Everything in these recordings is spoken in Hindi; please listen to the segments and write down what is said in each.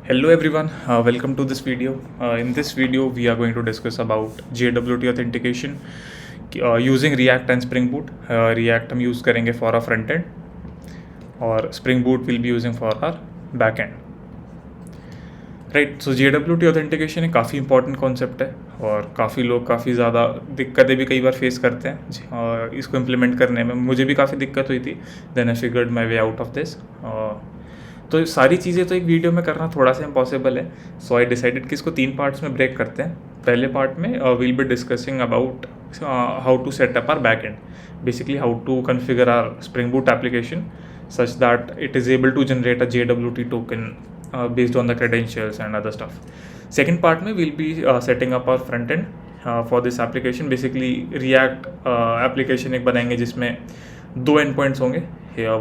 Hello everyone, welcome to this video. In this video, we are going to discuss about JWT authentication using React and Spring Boot. React हम use करेंगे for our front end और Spring Boot will be using for our back end. Right, so JWT authentication एक काफ़ी इंपॉर्टेंट कॉन्सेप्ट है और काफ़ी लोग काफ़ी ज़्यादा दिक्कतें भी कई बार फेस करते हैं इसको इम्प्लीमेंट करने में. मुझे भी काफ़ी दिक्कत हुई थी. Then I figured my way out of this. तो सारी चीज़ें तो एक वीडियो में करना थोड़ा सा इम्पॉसिबल है. सो आई डिसाइडेड कि इसको 3 पार्ट्स में ब्रेक करते हैं. पहले पार्ट में we'll be discussing about how to set up our back end, basically how to configure our Spring Boot application such that it is able to generate a JWT token based on the credentials and other stuff. Second part में we'll be setting up our front end for this application. Basically React application एक बनाएंगे जिसमें 2 endpoints होंगे.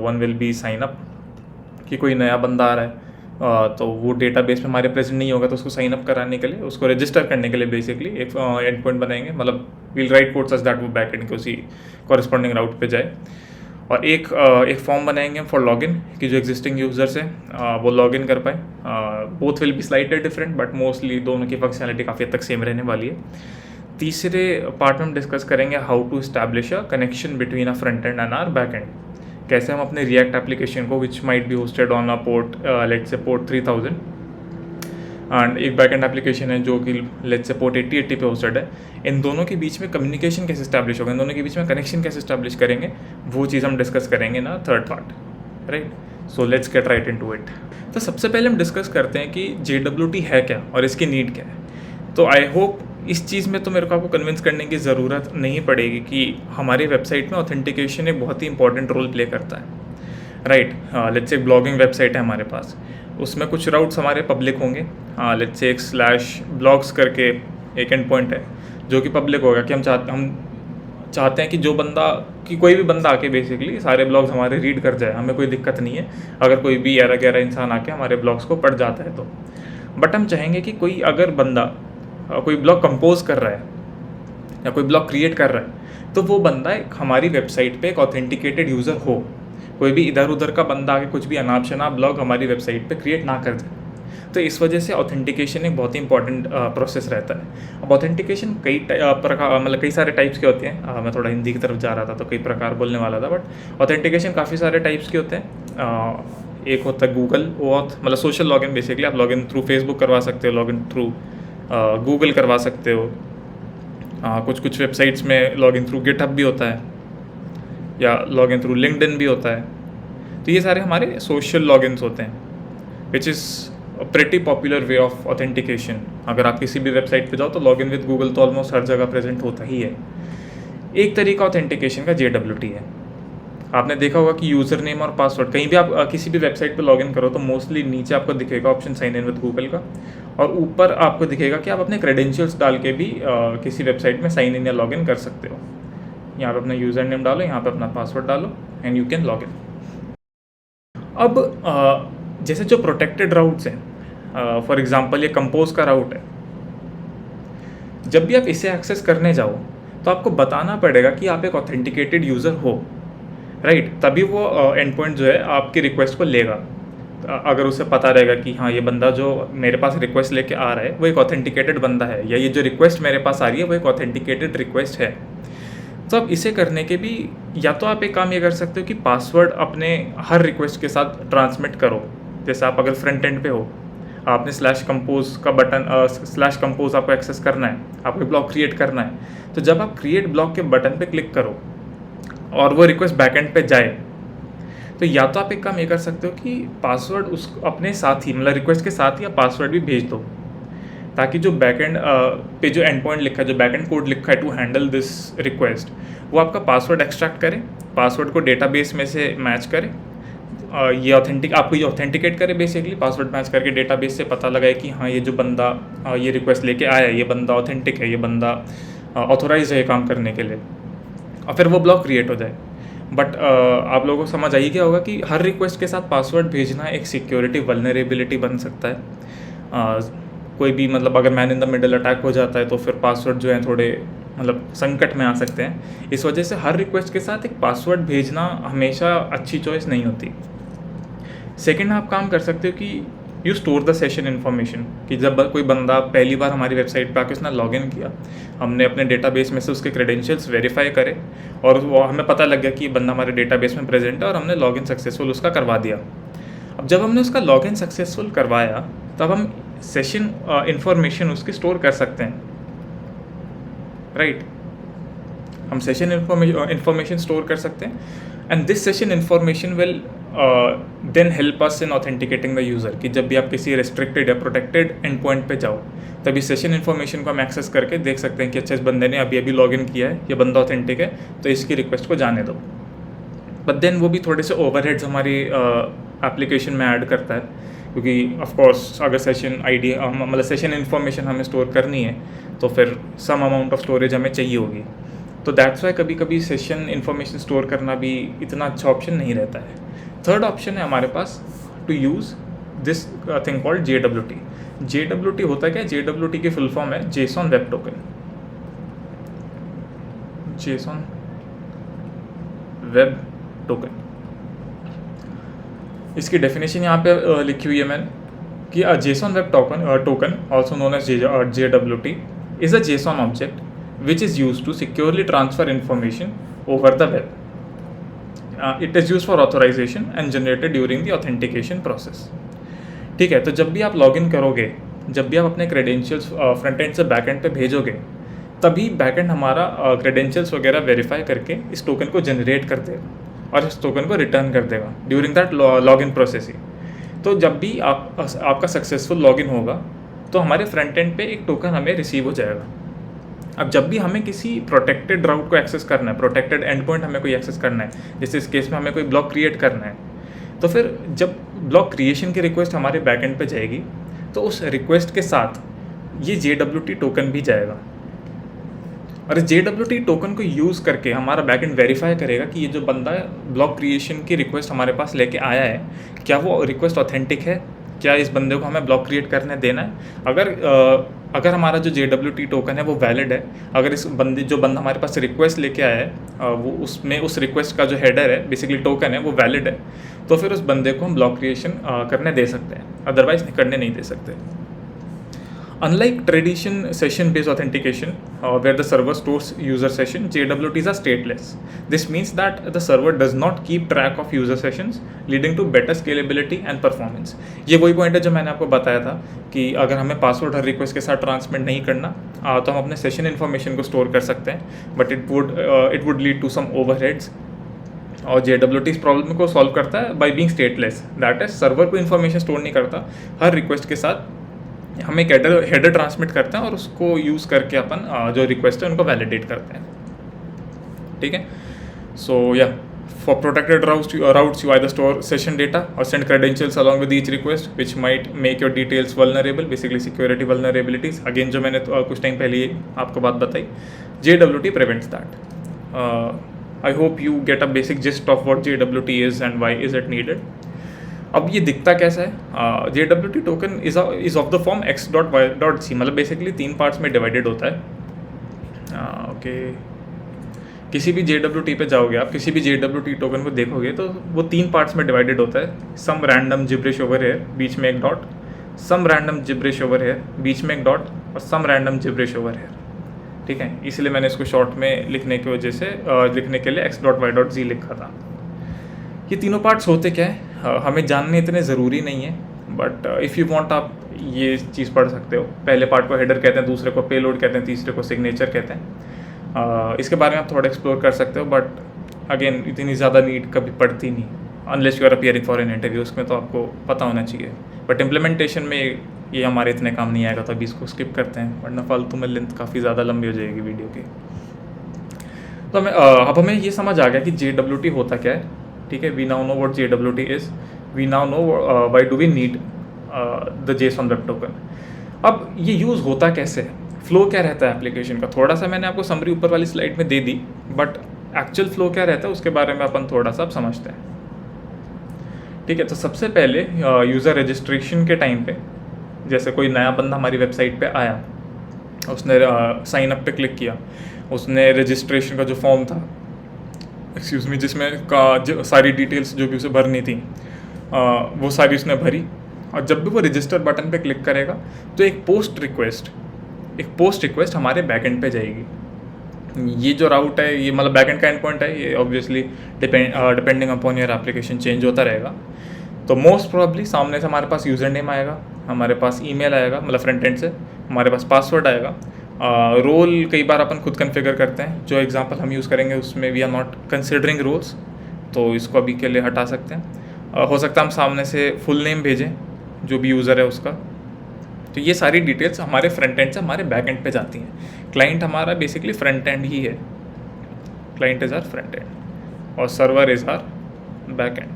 One will be sign up, कि कोई नया बंदा आ रहा है तो वो डेटाबेस में हमारे प्रेजेंट नहीं होगा तो उसको साइन अप कराने के लिए, उसको रजिस्टर करने के लिए बेसिकली एक एंड पॉइंट बनाएंगे. मतलब will write code such that वो बैक एंड के उसी कॉरस्पॉन्डिंग राउट पे जाए. और एक फॉर्म बनाएंगे फॉर लॉगिन कि जो एग्जिस्टिंग यूज़र्स हैं वो लॉगिन कर पाए. Both will be slightly different but mostly दोनों की फंक्शनैलिटी काफ़ी हद तक सेम रहने वाली है. तीसरे पार्ट में हम डिस्कस करेंगे how to establish a connection between a front end or back end. कैसे हम अपने रिएक्ट एप्लीकेशन को which might be hosted on a port let's say port 3000 and एक बैक एंड एप्लीकेशन है जो कि लेट्स से पोर्ट 8080 पे होस्टेड है. इन दोनों के बीच में कम्युनिकेशन कैसे स्टैब्लिश होगा, इन दोनों के बीच में कनेक्शन कैसे स्टैब्लिश करेंगे, वो चीज़ हम डिस्कस करेंगे ना third part. Right, so let's get right into it. तो सबसे पहले हम डिस्कस करते हैं कि JWT है क्या और इसकी नीड क्या है. तो आई होप इस चीज़ में तो मेरे को आपको कन्विंस करने की ज़रूरत नहीं पड़ेगी कि हमारी वेबसाइट में ऑथेंटिकेशन एक बहुत ही इंपॉर्टेंट रोल प्ले करता है. Right, let's say blogging website है हमारे पास, उसमें कुछ राउट्स हमारे पब्लिक होंगे. लेट्स से एक /blogs करके एक एंड पॉइंट है जो कि पब्लिक होगा कि हम चाहते हैं कि जो बंदा कि कोई भी बंदा आके बेसिकली सारे ब्लॉग्स हमारे रीड कर जाए. हमें कोई दिक्कत नहीं है अगर कोई भी 11 इंसान आके हमारे ब्लॉग्स को पढ़ जाता है तो. बट हम चाहेंगे कि कोई अगर बंदा कोई ब्लॉग कंपोज कर रहा है या कोई ब्लॉग क्रिएट कर रहा है तो वो बंदा एक हमारी वेबसाइट पे एक ऑथेंटिकेटेड यूज़र हो. कोई भी इधर उधर का बंदा आके कुछ भी अनाप शनाप ब्लॉग हमारी वेबसाइट पे क्रिएट ना कर जाए. तो इस वजह से ऑथेंटिकेशन एक बहुत ही इंपॉर्टेंट प्रोसेस रहता है. अब ऑथेंटिकेशन कई प्रकार मतलब कई सारे टाइप्स के होते हैं. मैं थोड़ा हिंदी की तरफ जा रहा था तो कई प्रकार बोलने वाला था, बट ऑथेंटिकेशन काफ़ी सारे टाइप्स के होते हैं. एक होता है गूगल ऑथ, मतलब सोशल लॉगिन. बेसिकली आप लॉगिन थ्रू फेसबुक करवा सकते हो, लॉगिन थ्रू गूगल करवा सकते हो. कुछ वेबसाइट्स में लॉगिन थ्रू गिटहब भी होता है या लॉगिन थ्रू लिंक्डइन भी होता है. तो ये सारे हमारे सोशल लॉगिन्स होते हैं which is pretty popular way of authentication. अगर आप किसी भी वेबसाइट पे जाओ तो लॉगिन विद गूगल तो ऑलमोस्ट हर जगह प्रेजेंट होता ही है. एक तरीका ऑथेंटिकेशन का JWT है. आपने देखा होगा कि यूज़र नेम और पासवर्ड कहीं भी आप किसी भी वेबसाइट पे लॉगिन करो तो मोस्टली नीचे आपको दिखेगा option sign in with Google का, और ऊपर आपको दिखेगा कि आप अपने क्रेडेंशियल्स डाल के भी किसी वेबसाइट में साइन इन या लॉगिन कर सकते हो. यहाँ पे अपना यूज़र नेम डालो, यहाँ पे अपना पासवर्ड डालो and you can log in. अब जैसे जो प्रोटेक्टेड राउट्स हैं, फॉर एग्जांपल ये कंपोज का राउट है, जब भी आप इसे एक्सेस करने जाओ तो आपको बताना पड़ेगा कि आप एक ऑथेंटिकेटेड यूज़र हो. राइट, तभी वो एंड पॉइंट जो है आपकी रिक्वेस्ट को लेगा. अगर उसे पता रहेगा कि हाँ ये बंदा जो मेरे पास रिक्वेस्ट लेके आ रहा है वो एक ऑथेंटिकेटेड बंदा है, या ये जो रिक्वेस्ट मेरे पास आ रही है वो एक ऑथेंटिकेटेड रिक्वेस्ट है. तो अब इसे करने के भी या तो आप एक काम ये कर सकते हो कि पासवर्ड अपने हर रिक्वेस्ट के साथ ट्रांसमिट करो. जैसे आप अगर फ्रंट एंड पे हो, आपने /compose का बटन /compose आपको एक्सेस करना है, आपको ब्लॉग क्रिएट करना है, तो जब आप क्रिएट ब्लॉग के बटन पे क्लिक करो और वो रिक्वेस्ट बैकएंड पे जाए तो या तो आप एक काम ये कर सकते हो कि पासवर्ड उस अपने साथ ही मतलब रिक्वेस्ट के साथ ही आप पासवर्ड भी भेज दो, ताकि जो बैकएंड पे जो एंड पॉइंट लिखा है, जो बैकएंड कोड लिखा है टू हैंडल दिस रिक्वेस्ट, वो आपका पासवर्ड एक्सट्रैक्ट करे, पासवर्ड को डेटाबेस में से मैच करे, ये आपको ये ऑथेंटिकेट करे. बेसिकली पासवर्ड मैच करके डेटाबेस से पता लगाए कि हाँ ये जो बंदा ये रिक्वेस्ट लेके आया है ये बंदा ऑथेंटिक है, ये बंदा ऑथोराइज है ये काम करने के लिए, और फिर वो ब्लॉक क्रिएट हो जाए. बट आप लोगों को समझ आई क्या होगा कि हर रिक्वेस्ट के साथ पासवर्ड भेजना एक सिक्योरिटी वल्नरेबिलिटी बन सकता है. कोई भी मतलब अगर man in the middle attack हो जाता है तो फिर पासवर्ड जो है थोड़े मतलब संकट में आ सकते हैं. इस वजह से हर रिक्वेस्ट के साथ एक पासवर्ड भेजना हमेशा अच्छी चॉइस नहीं होती. सेकंड आप काम कर सकते हो कि you store the session information, कि जब कोई बंदा पहली बार हमारी वेबसाइट पे आके उसने लॉगिन किया, हमने अपने डेटाबेस में से उसके क्रेडेंशियल्स वेरीफाई करे और वो हमें पता लग गया कि ये बंदा हमारे डेटाबेस में प्रेजेंट है और हमने लॉगिन सक्सेसफुल उसका करवा दिया। अब जब हमने उसका लॉगिन सक्सेसफुल करवाया तब हम सेशन इन्फॉर्मेशन उसकी स्टोर कर सकते हैं, राइट। हम सेशन इन्फॉर्मेशन स्टोर कर सकते हैं and this session information will then help us in authenticating the user, कि जब भी आप किसी रेस्ट्रिक्टेड या प्रोटेक्टेड एंड पॉइंट पे जाओ तभी सेशन इन्फॉर्मेशन को हम एक्सेस करके देख सकते हैं कि अच्छा इस बंदे ने अभी लॉगिन किया है, ये बंदा ऑथेंटिक है, तो इसकी रिक्वेस्ट को जाने दो। बट देन वो भी थोड़े से ओवरहेड्स हमारी एप्लीकेशन में ऐड करता है, क्योंकि ऑफ कोर्स अगर सेशन आईडी मतलब सेशन इन्फॉर्मेशन हमें स्टोर करनी है तो फिर सम अमाउंट ऑफ स्टोरेज हमें चाहिए होगी। तो दैट्स वाई कभी कभी सेशन इन्फॉर्मेशन स्टोर करना भी इतना अच्छा ऑप्शन नहीं रहता है। थर्ड ऑप्शन है हमारे पास to use this thing called JWT। JWT होता क्या है? JWT की फुल फॉर्म है JSON web token. JSON web token, इसकी डेफिनेशन यहाँ पे लिखी हुई है मैंने कि JSON web token also known as JWT is a JSON object which is used to securely transfer information over the web. It is used for authorization and generated during the authentication process. ठीक है, तो जब भी आप लॉगिन करोगे, जब भी आप अपने क्रेडेंशियल्स फ्रंट एंड से बैक एंड पे भेजोगे, तभी बैक एंड हमारा क्रेडेंशियल्स वगैरह वेरीफाई करके इस टोकन को जनरेट कर देगा और इस टोकन को रिटर्न कर देगा ड्यूरिंग दैट लॉगिन प्रोसेस ही। तो जब भी आपका सक्सेसफुल लॉगिन होगा तो हमारे फ्रंट एंड पे एक टोकन हमें रिसीव हो जाएगा। अब जब भी हमें किसी प्रोटेक्टेड राउट को एक्सेस करना है, प्रोटेक्टेड एंड पॉइंट हमें कोई एक्सेस करना है, जैसे इस केस में हमें कोई ब्लॉक क्रिएट करना है, तो फिर जब ब्लॉक क्रिएशन की रिक्वेस्ट हमारे बैकएंड पे जाएगी तो उस रिक्वेस्ट के साथ ये JWT टोकन भी जाएगा और इस JWT टोकन को यूज़ करके हमारा बैकएंड वेरीफाई करेगा कि ये जो बंदा ब्लॉक क्रिएशन की रिक्वेस्ट हमारे पास लेके आया है, क्या वो रिक्वेस्ट ऑथेंटिक है, क्या इस बंदे को हमें ब्लॉक क्रिएट करने देना है। अगर हमारा जो JWT टोकन है वो वैलिड है, अगर इस जो बंदा हमारे पास रिक्वेस्ट लेके आया है वो उसमें उस रिक्वेस्ट का जो हेडर है बेसिकली टोकन है वो वैलिड है, तो फिर उस बंदे को हम ब्लॉक क्रिएशन करने दे सकते हैं, अदरवाइज करने नहीं दे सकते। Unlike traditional session-based authentication, where the server stores user session, JWTs are stateless. This means that the server does not keep track of user sessions, leading to better scalability and performance. ये वही पॉइंट है जो मैंने आपको बताया था कि अगर हमें पासवर्ड हर रिक्वेस्ट के साथ ट्रांसमिट नहीं करना तो हम अपने सेशन इन्फॉर्मेशन को स्टोर कर सकते हैं, but it would lead to some overheads. और JWT इस प्रॉब्लम को सॉल्व करता है by being stateless, that is server को इन्फॉर्मेशन स्टोर नहीं करता, हर रिक्वेस्ट के साथ हम एक हेडर ट्रांसमिट करते हैं और उसको यूज़ करके अपन जो रिक्वेस्ट है उनको वैलिडेट करते हैं। ठीक है, सो या for protected routes you either store session data और send credentials along with each request which might make your details vulnerable, basically security vulnerabilities. Again जो मैंने कुछ टाइम पहले आपको बात बताई, JWT prevents that. I hope you get a basic gist of what JWT is and why is it needed. अब ये दिखता कैसा है? JWT token is of the form x.y.c, मतलब बेसिकली 3 पार्ट्स में डिवाइडेड होता है। ओके, किसी भी JWT पे जाओगे आप, किसी भी JWT टोकन को देखोगे तो वो 3 पार्ट्स में डिवाइडेड होता है। Some random gibberish over here, बीच में एक dot, some random gibberish over here, बीच में एक डॉट, और some random gibberish over here. ठीक है, इसलिए मैंने इसको शॉर्ट में लिखने की वजह से लिखने के लिए x.y.z लिखा था। ये तीनों पार्ट्स होते क्या है हमें जानने इतने ज़रूरी नहीं है, बट इफ़ यू वांट आप ये चीज़ पढ़ सकते हो। पहले पार्ट को हेडर कहते हैं, दूसरे को पेलोड कहते हैं, तीसरे को सिग्नेचर कहते हैं। इसके बारे में आप थोड़ा एक्सप्लोर कर सकते हो, बट अगेन इतनी ज़्यादा नीड कभी पड़ती नहीं unless you are appearing for an interview, उसमें तो आपको पता होना चाहिए। बट इम्प्लीमेंटेशन में ये हमारे इतने काम नहीं आएगा, तो अभी इसको स्किप करते हैं, वरना फालतू में लेंथ काफ़ी ज़्यादा लंबी हो जाएगी वीडियो की। तो अब हमें ये समझ आ गया कि JWT होता क्या है। ठीक है, we now know what JWT is, we now know why do we need the JSON web token. अब ये यूज़ होता कैसे है, फ्लो क्या रहता है एप्लीकेशन का, थोड़ा सा मैंने आपको समरी ऊपर वाली स्लाइड में दे दी, बट एक्चुअल फ्लो क्या रहता है उसके बारे में अपन थोड़ा सा अब समझते हैं। ठीक है, तो सबसे पहले यूज़र रजिस्ट्रेशन के टाइम पे, जैसे कोई नया बंदा हमारी वेबसाइट पे आया, उसने साइन अप पे क्लिक किया, उसने रजिस्ट्रेशन का जो फॉर्म था, एक्सक्यूज़ मी, जिसमें सारी डिटेल्स जो भी उसे भरनी थी वो सारी उसने भरी। और जब भी वो रजिस्टर बटन पे क्लिक करेगा तो एक पोस्ट रिक्वेस्ट हमारे बैकएंड पे जाएगी। ये जो राउट है ये मतलब बैकएंड का एंड पॉइंट है, ये obviously depending upon your application change होता रहेगा। तो मोस्ट प्रोबेबली सामने से हमारे पास यूज़र नेम आएगा, हमारे पास ईमेल आएगा मतलब फ्रंट एंड से, हमारे पास पासवर्ड आएगा। रोल कई बार अपन खुद कॉन्फ़िगर करते हैं, जो एग्जांपल हम यूज़ करेंगे उसमें we are not considering roles, तो इसको अभी के लिए हटा सकते हैं। हो सकता है हम सामने से फुल नेम भेजें जो भी यूज़र है उसका। तो ये सारी डिटेल्स हमारे फ्रंट एंड से हमारे बैक एंड पे जाती हैं। क्लाइंट हमारा बेसिकली फ्रंट एंड ही है, client is our front end और server is our back end.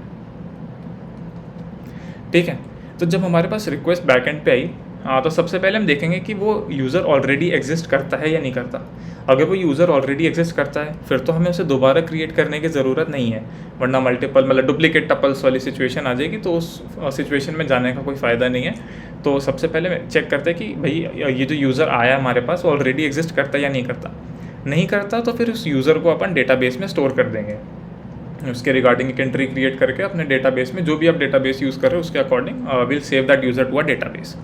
ठीक है, तो जब हमारे पास रिक्वेस्ट बैक एंड पे आई तो सबसे पहले हम देखेंगे कि वो यूज़र ऑलरेडी एग्जिस्ट करता है या नहीं करता। अगर वो यूज़र ऑलरेडी एग्जिस्ट करता है फिर तो हमें उसे दोबारा क्रिएट करने की ज़रूरत नहीं है, वरना मल्टीपल मतलब डुप्लीकेट टपल्स वाली सिचुएशन आ जाएगी, तो उस सिचुएशन में जाने का कोई फ़ायदा नहीं है। तो सबसे पहले चेक करते हैं कि भाई ये जो यूज़र आया हमारे पास वो ऑलरेडी एग्जिस्ट करता है या नहीं करता। नहीं करता तो फिर उस यूज़र को अपन डेटाबेस में स्टोर कर देंगे, उसके रिगार्डिंग एक एंट्री क्रिएट करके अपने डेटाबेस में, जो भी आप डेटाबेस यूज़ कर रहे हो उसके according will save that user to a database.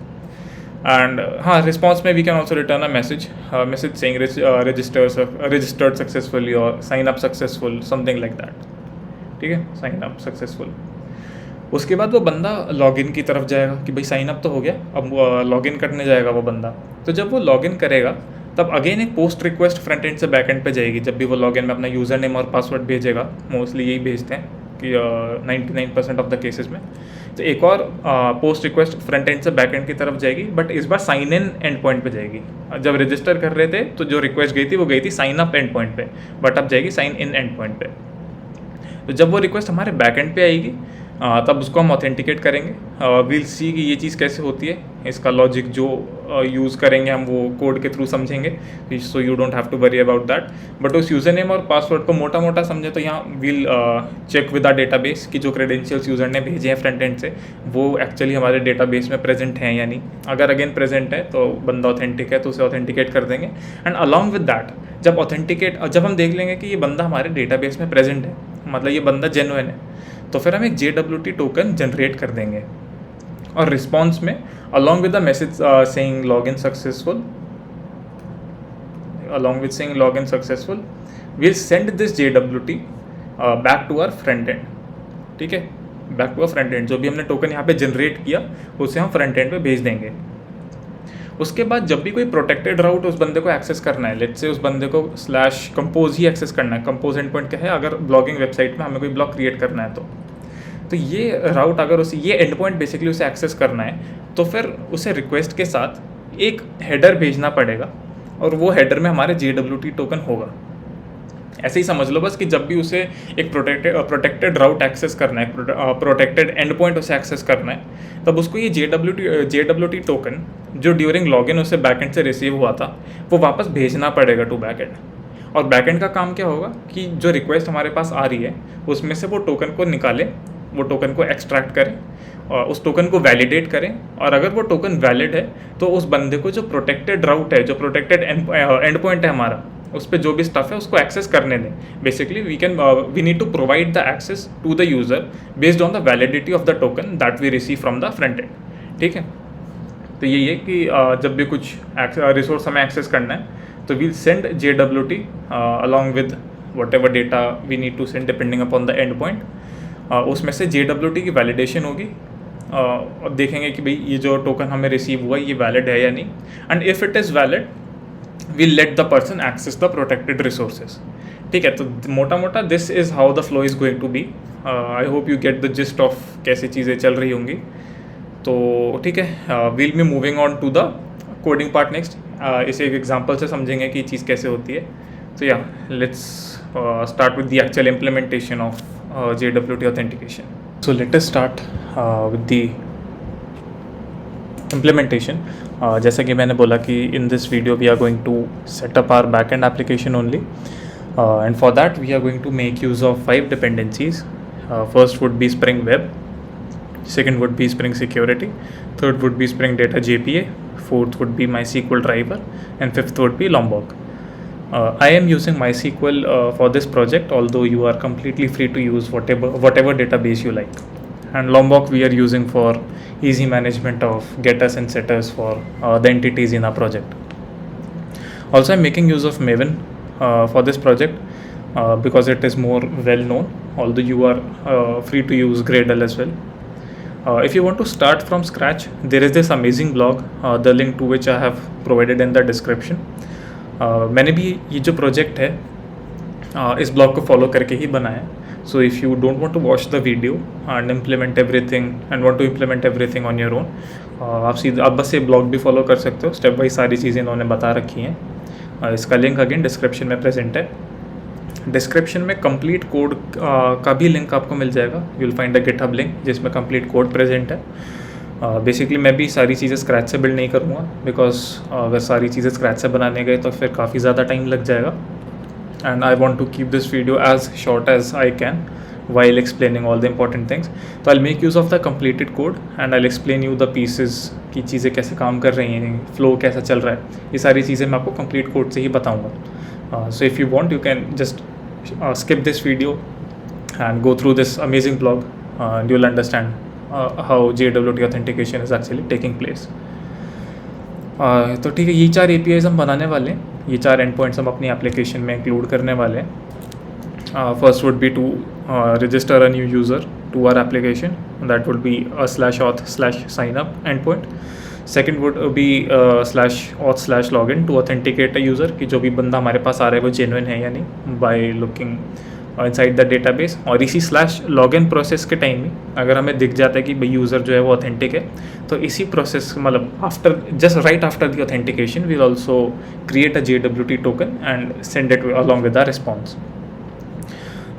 And हाँ, रिस्पॉन्स में we can also return a message saying registered successfully और sign up successful, something like that. ठीक है, साइन अप सक्सेसफुल। उसके बाद वो बंदा लॉगिन की तरफ जाएगा कि भाई साइन अप तो हो गया, अब लॉगिन करने जाएगा वो बंदा। तो जब वो लॉगिन करेगा तब अगेन एक पोस्ट रिक्वेस्ट फ्रंट एंड से बैक एंड पे जाएगी। जब भी वो लॉगिन में अपना यूज़र नेम और पासवर्ड भेजेगा, मोस्टली यही भेजते हैं कि 99% ऑफ द केसेस में, तो एक और पोस्ट रिक्वेस्ट फ्रंट एंड से बैक एंड की तरफ जाएगी, बट इस बार साइन इन एंड पॉइंट पे जाएगी। जब रजिस्टर कर रहे थे तो जो रिक्वेस्ट गई थी वो गई थी साइन अप एंड पॉइंट पे, बट अब जाएगी साइन इन एंड पॉइंट पे। तो जब वो रिक्वेस्ट हमारे बैक एंड पे आएगी तब उसको हम ऑथेंटिकेट करेंगे। विल सी कि ये चीज़ कैसे होती है, इसका लॉजिक जो यूज़ करेंगे हम वो कोड के थ्रू समझेंगे, so you don't have to worry about that. But उस यूज़र नेम और पासवर्ड को मोटा मोटा समझे तो यहाँ we'll check with our database कि जो क्रेडेंशियल्स यूज़र ने भेजे हैं फ्रंट एंड से वो एक्चुअली हमारे डेटाबेस में प्रेजेंट हैं या नहीं। अगर अगेन प्रेजेंट है तो बंदा ऑथेंटिक है तो उसे ऑथेंटिकेट कर देंगे। एंड अलॉन्ग विद दैट जब हम देख लेंगे कि ये बंदा हमारे डेटाबेस में प्रेजेंट है, मतलब ये बंदा जेन्युइन है, तो फिर हम एक JWT टोकन जनरेट कर देंगे और रिस्पॉन्स में along with the message saying login successful we'll send this JWT back to our front end। ठीक है, back to a front end, जो भी हमने टोकन यहाँ पे जनरेट किया उसे हम फ्रंट एंड पे भेज देंगे। उसके बाद जब भी कोई प्रोटेक्टेड राउट उस बंदे को एक्सेस करना है, लेट्स से उस बंदे को /compose ही एक्सेस करना है। कंपोज एंड पॉइंट क्या है, अगर ब्लॉगिंग वेबसाइट में हमें कोई ब्लॉग क्रिएट करना है तो ये राउट अगर उसे ये एंड पॉइंट बेसिकली उसे एक्सेस करना है तो फिर उसे रिक्वेस्ट के साथ एक हेडर भेजना पड़ेगा और वो हेडर में हमारे JWT टोकन होगा। ऐसे ही समझ लो बस कि जब भी उसे एक प्रोटेक्टेड राउट एक्सेस करना है, प्रोटेक्टेड एंड पॉइंट उसे एक्सेस करना है, तब उसको ये JWT टोकन जो ड्यूरिंग लॉगिन उसे बैकएंड से रिसीव हुआ था वो वापस भेजना पड़ेगा टू बैकएंड। और बैकएंड का काम क्या होगा कि जो रिक्वेस्ट हमारे पास आ रही है उसमें से वो टोकन को निकाले, वो टोकन को एक्सट्रैक्ट करें और उस टोकन को वैलिडेट करें, और अगर वो टोकन वैलिड है तो उस बंदे को जो प्रोटेक्टेड राउट है, जो प्रोटेक्टेड एंड पॉइंट है हमारा, उस पर जो भी स्टफ है उसको एक्सेस करने दें। Basically we need to provide the access to the user based on the validity of the token that we receive from the front end. ठीक है, तो यही है कि जब भी कुछ रिसोर्स हमें एक्सेस करना है तो we'll send JWT along with whatever data we need to send depending upon the end point. उसमें से JWT की वैलिडेशन होगी और देखेंगे कि भाई ये जो टोकन हमें रिसीव हुआ ये वैलिड है या नहीं, and if it is valid we'll let the person access the protected resources। ठीक है, तो मोटा मोटा this is how the flow is going to be. I hope you get the gist of कैसी चीज़ें चल रही होंगी। तो ठीक है, we'll be moving on to the coding part next. इसे एक एग्जांपल से समझेंगे कि चीज़ कैसे होती है। तो या let's start with the actual implementation of JWT authentication. So let us start with the implementation। जैसा कि मैंने बोला कि in this video we are going to set up our backend application only, and for that we are going to make use of 5 dependencies। First would be Spring Web, second would be Spring Security, third would be Spring Data JPA, fourth would be MySQL driver, and fifth would be Lombok। I am using MySQL for this project, although you are completely free to use whatever database you like। and Lombok we are using for easy management of getters and setters for the entities in our project. Also, I'm making use of Maven for this project because it is more well known, although you are free to use Gradle as well. If you want to start from scratch, there is this amazing blog, the link to which I have provided in the description. मैंने भी ये जो प्रोजेक्ट है इस ब्लॉग को फॉलो करके ही बनाया है. So if you don't want to watch the video and implement everything and want to implement everything on your own, आप बस ये ब्लॉग भी फॉलो कर सकते हो. स्टेप बाई सारी चीज़ें इन्होंने बता रखी हैं. इसका लिंक अगेन डिस्क्रिप्शन में प्रेजेंट है. डिस्क्रिप्शन में कंप्लीट कोड का भी लिंक आपको मिल जाएगा. You will find a GitHub link जिसमें कंप्लीट कोड प्रेजेंट है. बेसिकली मैं भी सारी चीज़ें स्क्रैच से बिल्ड नहीं करूँगा, बिकॉज अगर सारी चीज़ें स्क्रैच से बनाने गए तो फिर काफ़ी ज़्यादा टाइम लग जाएगा. And I want to keep this video as short as I can while explaining all the important things. तो I'll make use of the completed code and I'll explain you the pieces की चीज़ें कैसे काम कर रही हैं, फ्लो कैसा चल रहा है. ये सारी चीज़ें मैं आपको complete code से ही बताऊँगा. So if you want you can just skip this video and go through this amazing blog and you'll understand how JWT authentication is actually taking place. तो ठीक है, ये 4 APIs हम बनाने वाले हैं. ये 4 endpoints हम अपनी application में include करने वाले हैं. First would be to register a new user to our application. That would be a /auth/signup endpoint. Second would be /auth/login to authenticate a user कि जो भी बंदा हमारे पास आ रहा है वो genuine है या नहीं, by looking inside the database. और इसी /login प्रोसेस के टाइम में अगर हमें दिख जाता है कि भाई यूज़र जो है वो ऑथेंटिक है, तो इसी प्रोसेस मतलब right after the authentication we'll also create a JWT token and send it along with the response.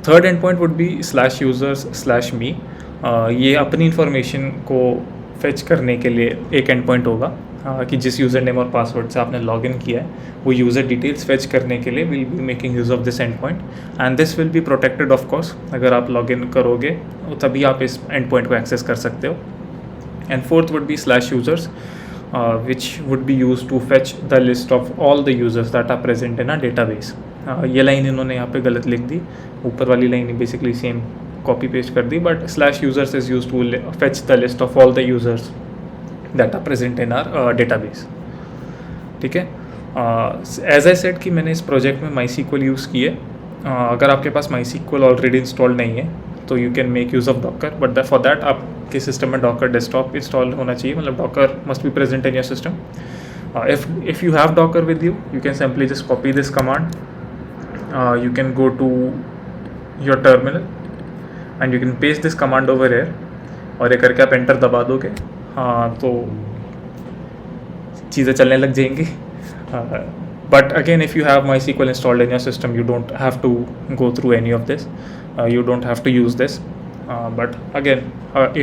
Third and point would be /users/me. ये अपनी इन्फॉर्मेशन को फेच करने के लिए एक एंड पॉइंट होगा कि जिस यूज़र नेम और पासवर्ड से आपने लॉगिन किया है वो यूज़र डिटेल्स फेच करने के लिए will be making use of this and point and this will be protected of course. अगर आप लॉगिन करोगे तभी आप इस एंड पॉइंट को एक्सेस कर सकते हो. And fourth would be /users which would be used to fetch the list of all the users that are present in a database. ये लाइन इन्होंने यहाँ पे गलत लिख दी, ऊपर वाली line basically same copy paste कर दी, but /users is used to fetch the list of all the users that are present in our database. ठीक है. एज आई सेड कि मैंने इस प्रोजेक्ट में MySQL यूज़ की है. अगर आपके पास MySQL ऑलरेडी इंस्टॉल नहीं है तो you can make use of Docker, but for that आपके सिस्टम में डॉकर डेस्कटॉप इंस्टॉल होना चाहिए, मतलब Docker must be present in your system. If you have Docker with you, you can simply just copy this command. You can go to your terminal and you can paste this command over here, और ये करके आप एंटर दबा दोगे तो चीज़ें चलने लग जाएंगी. But again, if you have MySQL installed in your system, you don't have to go through any of this. You don't have to use this. But again,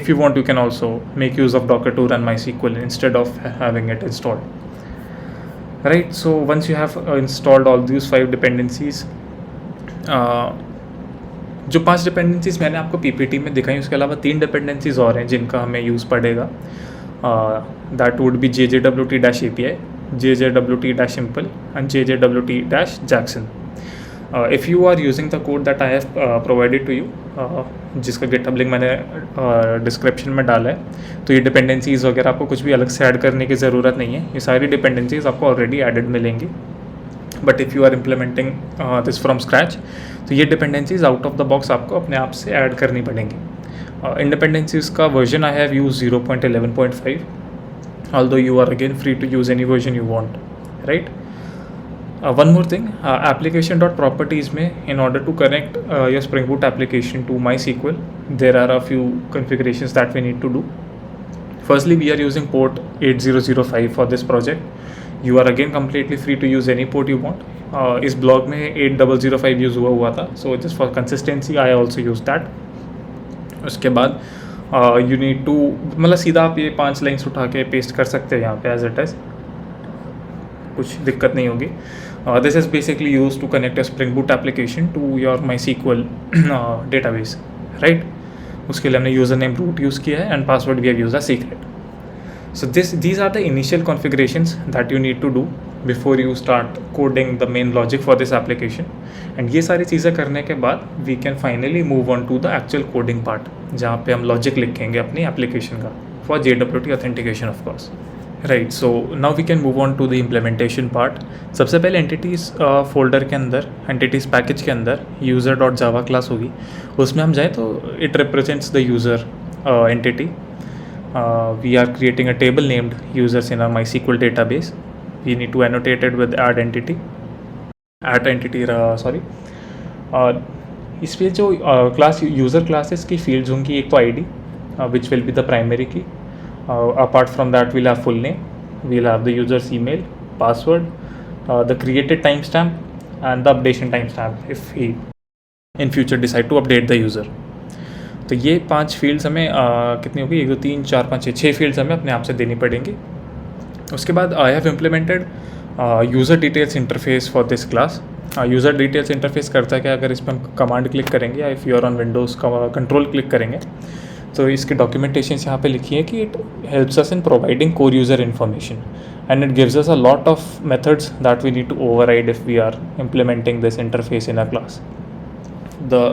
if you want, you can also make use of Docker to run MySQL instead of having it installed. Right, so once you have installed all these 5 dependencies, जो 5 डिपेंडेंसीज मैंने आपको PPT में दिखाई, उसके अलावा 3 डिपेंडेंसीज और हैं जिनका हमें यूज़ पड़ेगा. That would be JJWT-API, JJWT-Simple and JJWT-Jackson. If you are using the code that I have provided to you, जिसका GitHub लिंक मैंने डिस्क्रिप्शन में डाला है, तो ये डिपेंडेंसीज़ वगैरह आपको कुछ भी अलग से ऐड करने की ज़रूरत नहीं है. ये सारी डिपेंडेंसीज़ आपको ऑलरेडी एडेड मिलेंगी. But if you are implementing this from scratch, तो ये dependencies out of the box आपको अपने आप से ऐड करनी पड़ेंगी. इन डिपेंडेंसीज़ का version I have use 0.11.5, although you are again free to use any version you want, right? One more thing, application.properties में, in order to connect your Spring Boot application to MySQL, there are a few configurations that we need to do. Firstly, we are using port 8005 for this project. You are again completely free to use any port you want. इस ब्लॉग में 8005 यूज़ हुआ था, so just for consistency I also use that. उसके बाद you need to, मतलब सीधा आप ये 5 लाइन्स उठा के पेस्ट कर सकते हैं यहाँ पे एज इट इज़, कुछ दिक्कत नहीं होगी. This is basically used to connect a Spring Boot application to your MySQL database, right? उसके लिए हमने यूज़र नेम root यूज़ किया है and password we have used as secret. So these are the initial configurations that you need to do before you start coding the main logic for this application. एंड ये सारी चीज़ें करने के बाद we can finally move on to the actual coding part, जहाँ पे हम लॉजिक लिखेंगे अपनी एप्लीकेशन का for JWT authentication of course. Right, so now we can move on to the implementation part. सबसे पहले एंटिटीज़ फोल्डर के अंदर, एंटिटीज़ पैकेज के अंदर user.java क्लास होगी. उसमें हम जाएँ तो it represents the user entity. We are creating a table named users in our MySQL database. We need to annotate it with add entity. इस पे जो क्लास यूज़र क्लासेस की फील्ड्स होंगी, एक तो ID which will be the primary key. Apart from that we'll have full name, we'll have the user's email, password, the created timestamp and the updation timestamp if he in future decide to update the user. तो ये 5 फील्ड्स हमें कितनी होगी, 1 2 3 4 5 6 फील्ड्स हमें अपने आप से देनी पड़ेंगी. उसके बाद I have implemented user details interface for this class. User details interface करता है क्या, अगर इस पर हम कमांड क्लिक करेंगे या if you are on Windows control click करेंगे तो इसके डॉक्यूमेंटेशन यहाँ पे लिखी है कि it helps us in providing core user information and it gives us a lot of methods that we need to override if we are implementing this interface in a class.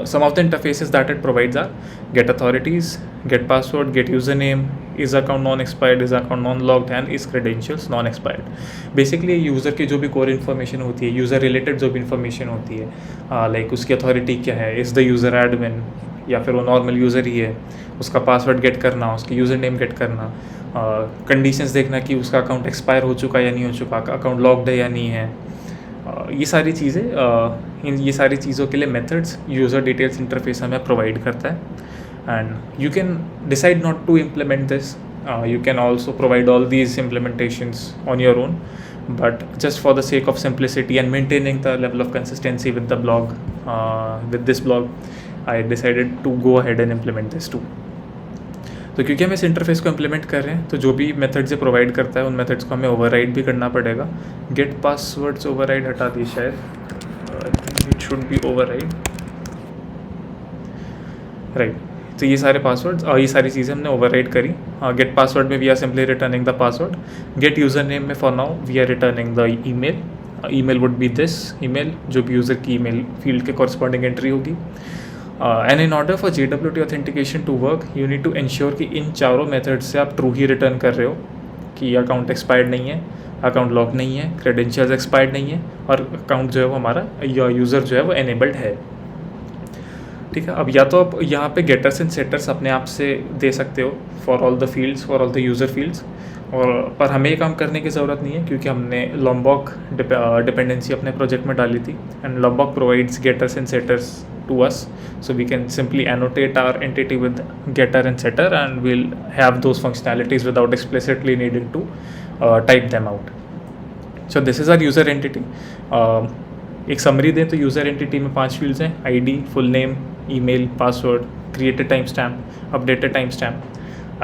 Some of the interfaces that it provides are get authorities, get password, get username, is account non-expired, is account non-logged and is credentials non-expired. Basically user की जो भी core information होती है, यूज़र रिलेटेड जो भी information होती है, लाइक उसकी अथॉरिटी क्या है, इज़ द यूज़र एडमिन या फिर वो नॉर्मल यूज़र ही है, उसका पासवर्ड गेट करना, उसकी यूज़र नेम गेट करना, कंडीशंस देखना कि उसका अकाउंट एक्सपायर हो चुका या नहीं हो चुका, अकाउंट लॉक्ड है या नहीं है. ये सारी चीज़ें, ये सारी चीज़ों के लिए मेथड्स यूज़र डिटेल्स इंटरफेस हमें प्रोवाइड करता है. And you can decide not to implement this, you can also provide all these implementations on your own, but just for the sake of simplicity and maintaining the level of consistency with the blog, with this blog, I decided to go ahead and implement this too. तो क्योंकि हम इस इंटरफेस को इम्प्लीमेंट कर रहे हैं तो जो भी मेथड से प्रोवाइड करता है उन मेथड्स को हमें ओवरराइड भी करना पड़ेगा. गेट पासवर्ड्स ओवरराइड हटा दी शायद, it should be override. Right, तो ये सारे पासवर्ड्स और ये सारी चीज़ें हमने ओवरराइड करी. गेट पासवर्ड में we are simply returning the password. Get user name में for now we are returning the email. Email would be this email, जो भी यूज़र की ईमेल फील्ड के कॉरस्पॉन्डिंग एंट्री होगी. And in order for JWT authentication to work you need to ensure कि इन चारों मेथड्स से आप ट्रू ही रिटर्न कर रहे हो, कि अकाउंट एक्सपायर्ड नहीं है, अकाउंट लॉक नहीं है, क्रेडेंशियल्स एक्सपायर्ड नहीं है और अकाउंट जो है वो हमारा या यूज़र जो है वो एनेबल्ड है. ठीक है, अब या तो आप यहाँ पे गेटर्स एंड सेटर्स अपने आप से दे सकते हो for all the fields, for all the user fields, और पर हमें ये काम करने की ज़रूरत नहीं है क्योंकि हमने Lombok डिपेंडेंसी अपने प्रोजेक्ट में डाली थी. And Lombok provides getters and setters to us, so we can simply annotate our entity with getter and setter and we'll have those functionalities without explicitly needing to type them out. So this is our user entity. एक समरी दें तो यूज़र एंटिटी में 5 फील्ड्स हैं, ID, full name, email, password, created time stamp, updated time stamp.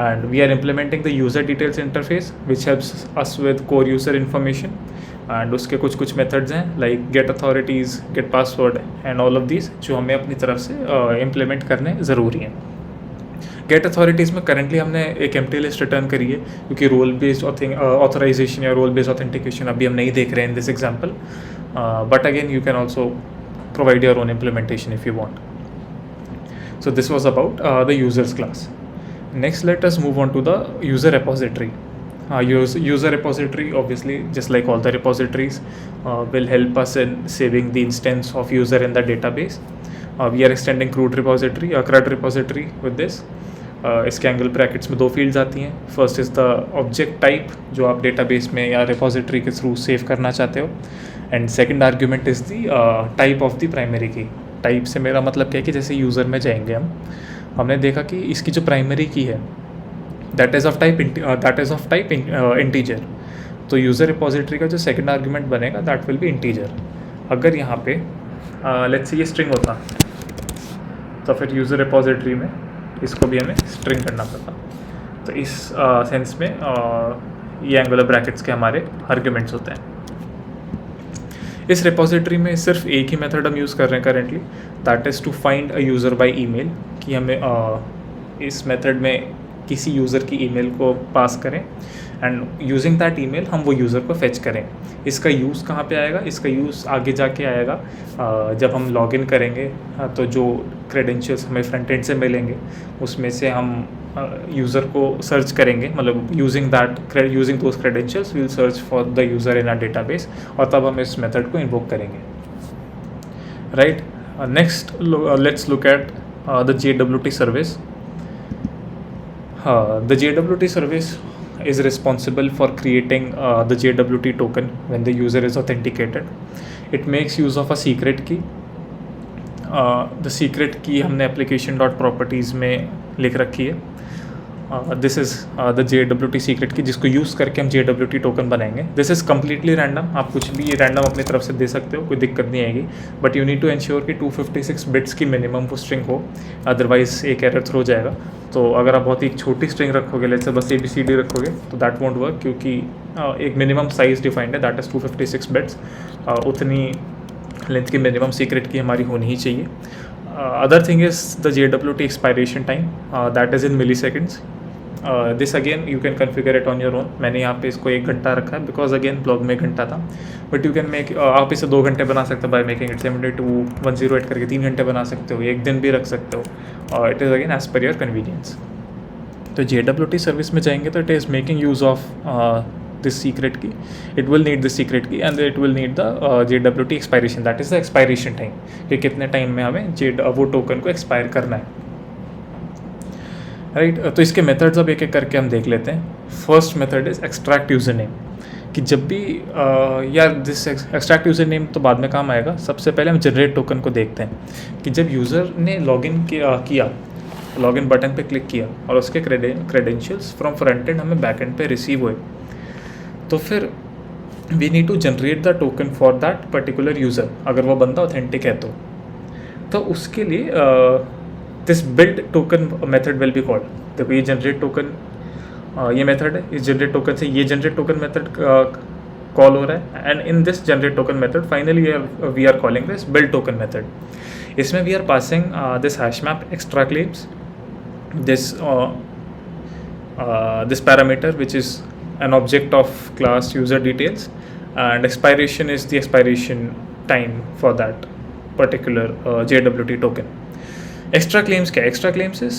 And we are implementing the user details interface which helps us with core user information. And उसके कुछ मेथड्स हैं like get authorities, gate password and all of these जो हमें अपनी तरफ से इम्प्लीमेंट करने ज़रूरी हैं. गेट अथॉरिटीज़ में करेंटली हमने एक एम्प्टी लिस्ट रिटर्न करी है क्योंकि रोल बेस्ड ऑथराइजेशन या रोल बेस्ड ऑथेंटिकेशन अभी हम नहीं देख रहे हैं in this example, but again you can also provide your own implementation if you want. So this was about the users class. Next, let us move on to the user repository. User repository, obviously, just like all the repositories, will help us in saving the instance of user in the database. We are extending CRUD repository with this. इसके एंगल ब्रैकेट्स में 2 फील्ड्स आती हैं. First is the object type जो आप डेटाबेस में या रिपोजिटरी के थ्रू सेव करना चाहते हो, and second argument is the type of the primary की. टाइप से मेरा मतलब क्या है कि जैसे यूज़र में जाएंगे हमने देखा कि इसकी जो प्राइमरी की है that is of type integer. तो यूज़र रिपोजिटरी का जो सेकंड आर्ग्यूमेंट बनेगा दैट विल बी इंटीजर. अगर यहाँ पे लेट्स से ये स्ट्रिंग होता तो फिर यूज़र रिपोजिटरी में इसको भी हमें स्ट्रिंग करना पड़ता. तो इस सेंस में ये एंगुलर ब्रैकेट्स के हमारे आर्ग्यूमेंट्स होते हैं. इस रिपोजिटरी में सिर्फ एक ही मेथड हम यूज़ कर रहे हैं currently, that is to find a user by email, कि हमें इस मेथड में किसी यूज़र की ईमेल को पास करें एंड यूजिंग दैट ईमेल हम वो यूज़र को फेच करें। इसका यूज़ कहाँ पे आएगा? इसका यूज़ आगे जाके आएगा जब हम लॉगिन करेंगे। तो जो क्रेडेंशियल्स हमें फ्रंट एंड से मिलेंगे उसमें से हम यूज़र को सर्च करेंगे, मतलब using those credentials will search for the user in a database, और तब हम इस मेथड को इन्वोक करेंगे, right. Next let's look at the JWT service. The JWT service is responsible for creating the JWT token when the user is authenticated. It makes use of a secret key. The secret key हमने application.properties में लिख रखी है। This is the JWT secret की, जिसको यूज़ करके हम JWT टोकन बनाएंगे। दिस इज़ कम्प्लीटली रैंडम, आप कुछ भी रैंडम अपनी तरफ से दे सकते हो, कोई दिक्कत नहीं आएगी, but you need to ensure कि 256 बिट्स की मिनिमम वो स्ट्रिंग हो, अदरवाइज एक एरर थ्रो जाएगा। तो अगर आप बहुत ही छोटी स्ट्रिंग रखोगे, लेट्स से बस ABCD रखोगे, तो दैट वोंट वर्क, क्योंकि एक मिनिमम साइज़ डिफाइंड है, दैट इज़ 256 बिट्स। उतनी लेंथ की मिनिमम सीक्रेट की हमारी होनी ही चाहिए। Other thing is the JWT expiration time, that is in milliseconds. This again you can configure it on your own. मैंने यहाँ पे इसको 1 घंटा रखा है, बिकॉज अगेन ब्लॉग में 1 घंटा था, बट यू कैन मेक, आप इसे 2 घंटे बना सकते हो बाय मेकिंग इट 72 करके 3 घंटे बना सकते हो, 1 दिन भी रख सकते हो। It is again as per your convenience. तो JWT सर्विस में जाएंगे तो it is making use of this secret key, it will need this secret key, and it will need the JWT expiration, that is the expiration time, कि कितने टाइम में हमें वो टोकन को एक्सपायर करना है, राइट। तो इसके मेथड्स अब एक एक करके हम देख लेते हैं। First method is extract user name, कि जब भी यार दिस एक्सट्रैक्ट यूज़र नेम तो बाद में काम आएगा, सबसे पहले हम जनरेट टोकन को देखते हैं कि जब यूज़र ने लॉगिन किया, लॉगिन बटन पे क्लिक किया और उसके क्रेडेंशियल्स फ्रॉम फ्रंट एंड हमें बैक एंड पे रिसीव हुए, तो फिर we need to generate the token for that particular user, अगर वो बंदा ऑथेंटिक है तो उसके लिए this build token method will be called. देखो ये जनरेट टोकन ये मेथड है, इस जनरेट टोकन से ये जनरेट टोकन मेथड कॉल हो रहा है, and in this generate token method finally we are calling this build token method. इसमें we are passing this hash map extra claims, this parameter which is an object of class user details, and expiration is the expiration time for that particular JWT token. Extra claims क्या? Extra claims is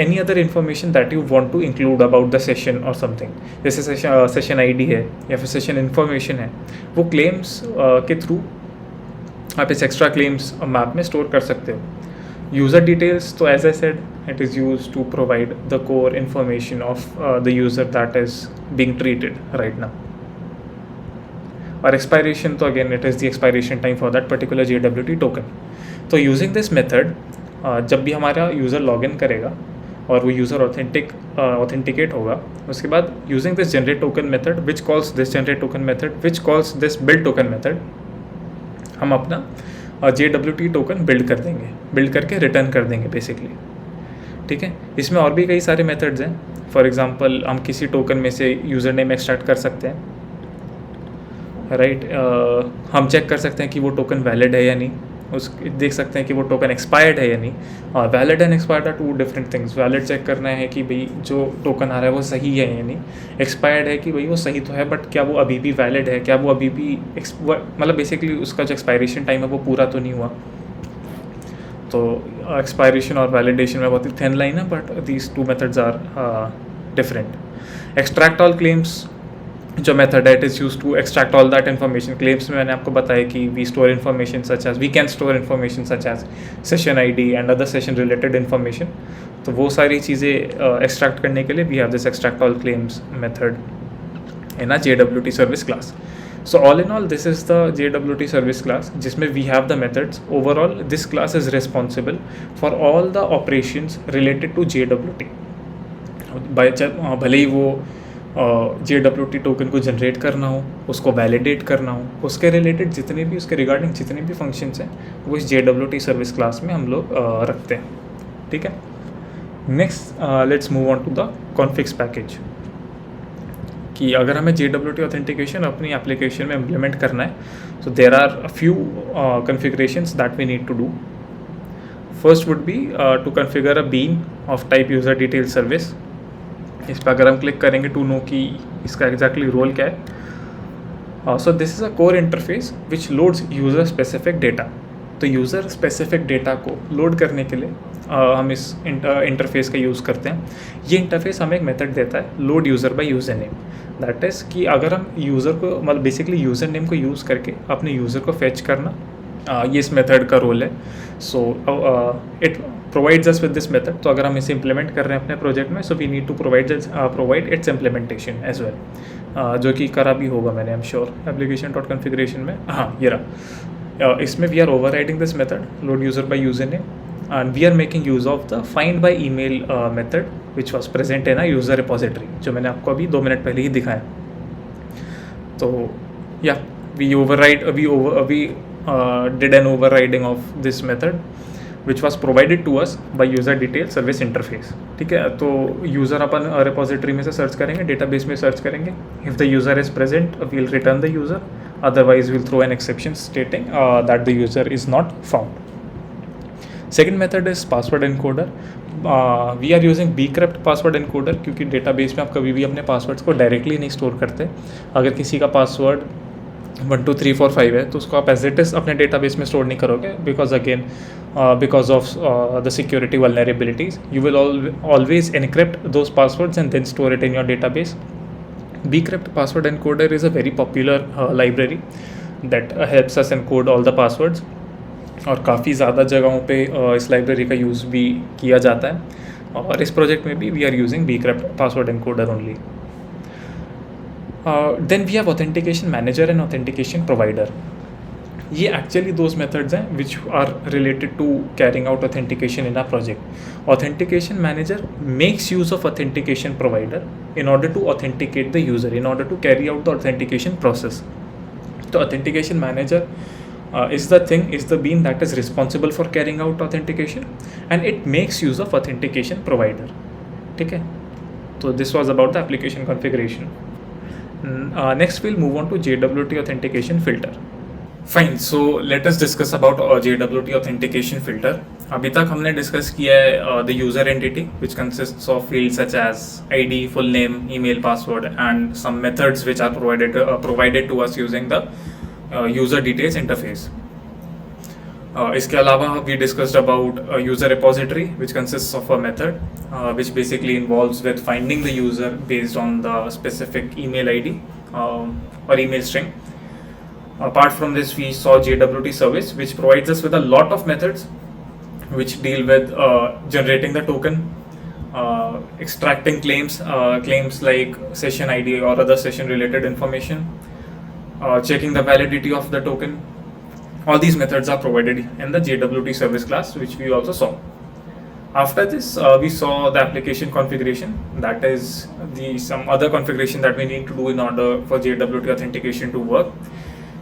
any other information that you want to include about the session or something, जैसे session ID है या फिर session information है, वो claims के थ्रू आप इस extra claims मैप में स्टोर कर सकते हो। User details, तो as I said, it is used to provide the core information of the user that is being treated right now. और expiration, तो again it is the expiration time for that particular JWT token. तो using this method, जब भी हमारा यूज़र लॉगिन करेगा और वो यूज़र ऑथेंटिकेट होगा, उसके बाद using this generate token method which calls this generate token method which calls this build token method, हम अपना JWT टोकन बिल्ड करके रिटर्न कर देंगे बेसिकली, ठीक है। इसमें और भी कई सारे मेथड्स हैं। फॉर एग्जांपल हम किसी टोकन में से यूज़र नेम एक्सट्रैक्ट कर सकते हैं, राइट। हम चेक कर सकते हैं कि वो टोकन वैलिड है या नहीं, देख सकते हैं कि वो टोकन एक्सपायर्ड है या नहीं। और valid and expired are 2 different things. Valid check करना है कि भाई जो टोकन आ रहा है वो सही है या नहीं, एक्सपायर्ड है कि भाई वो सही तो है बट क्या वो अभी भी वैलिड है, क्या वो अभी भी मतलब बेसिकली उसका जो एक्सपायरेशन टाइम है वो पूरा तो नहीं हुआ। तो एक्सपायरेशन और वैलिडेशन में बहुत ही थिन लाइन है, but these 2 methods are different. Extract all claims जो मेथड है, it is use to extract all that information. Claims में मैंने आपको बताया कि we store information such as, we can store information such as session ID and other session related information. तो वो सारी चीज़ें एक्सट्रैक्ट करने के लिए we have this extract all claims method in a JWT service class. So all in all, this is the JWT service class जिसमें we have the methods. Overall, this class is responsible for all the operations related to JWT. भले ही वो JWT टोकन को जनरेट करना हो, उसको वैलिडेट करना हो, उसके रिलेटेड जितने भी उसके रिगार्डिंग जितने भी फंक्शंस हैं वो इस JWT सर्विस क्लास में हम लोग रखते हैं, ठीक है। Next let's move on to the configs package, कि अगर हमें JWT ऑथेंटिकेशन अपनी एप्लीकेशन में इम्प्लीमेंट करना है, so there are a few configurations that we need to do. First would be to configure a bean of type user detail service. इस पर अगर हम क्लिक करेंगे टू नो कि इसका एग्जैक्टली रोल क्या है, so this is a core interface which loads user specific data. तो यूज़र स्पेसिफिक डेटा को लोड करने के लिए हम इस इंटरफेस का यूज़ करते हैं। ये इंटरफेस हमें एक मेथड देता है load user by user name. That is कि अगर हम यूज़र को मतलब बेसिकली यूज़र नेम को यूज़ करके अपने यूज़र को फेच करना, ये इस मेथड का रोल है। So it provides us with this method. तो अगर हम इसे इम्प्लीमेंट कर रहे हैं अपने प्रोजेक्ट में, so we need to provide its implementation as well, जो कि करा भी होगा मैंने, I am sure, application dot configuration में। हाँ, ये रहा। इसमें we are overriding this method load user by username and we are making use of the find by email method which was present in a user repository, जो मैंने आपको अभी 2 मिनट पहले ही दिखाया। तो या we did an overriding of this method which was provided to us by user detail service interface। ठीक है, तो यूज़र अपन रिपोजिटरी में से सर्च करेंगे, डेटाबेस में सर्च करेंगे। If the user is present we'll return the user, otherwise we'll throw an exception stating that the user is not found। Second method is password encoder। We are using bcrypt password encoder, क्योंकि डेटाबेस में आप कभी भी अपने पासवर्ड्स को डायरेक्टली नहीं स्टोर करते। अगर किसी का पासवर्ड 1 2 3 4 5 है तो उसको आप एज इट इज़ अपने डेटाबेस में स्टोर नहीं करोगे, because of the security vulnerabilities. You will always encrypt those passwords and then store it in your database. bcrypt password encoder is a very popular library that helps us encode all the passwords, और काफ़ी ज़्यादा जगहों पे इस लाइब्रेरी का यूज़ भी किया जाता है, और इस प्रोजेक्ट में भी we are using bcrypt password encoder only। Then we have authentication manager and authentication provider. ये एक्चुअली दोज मेथड्स हैं which are related to carrying out authentication in a project. Authentication manager makes use of authentication provider in order to authenticate the user, in order to carry out the authentication process. तो authentication manager is the bean that is responsible for carrying out authentication, and it makes use of authentication provider। ठीक है, तो this was about the application configuration। Next we'll move on to JWT authentication filter। Fine, so let us discuss about JWT authentication filter। अभी तक हमने डिस्कस किया है the user entity which consists of fields such as ID, full name, email, password and some methods which are provided to us using the user details interface। इसके अलावा we discussed about user repository which consists of a method which basically involves with finding the user based on the specific email ID or email string। Apart from this, we saw JWT service which provides us with a lot of methods which deal with generating the token, extracting claims like session ID or other session related information, checking the validity of the token. All these methods are provided in the JWT service class, which we also saw. After this, we saw the application configuration, that is some other configuration that we need to do in order for JWT authentication to work,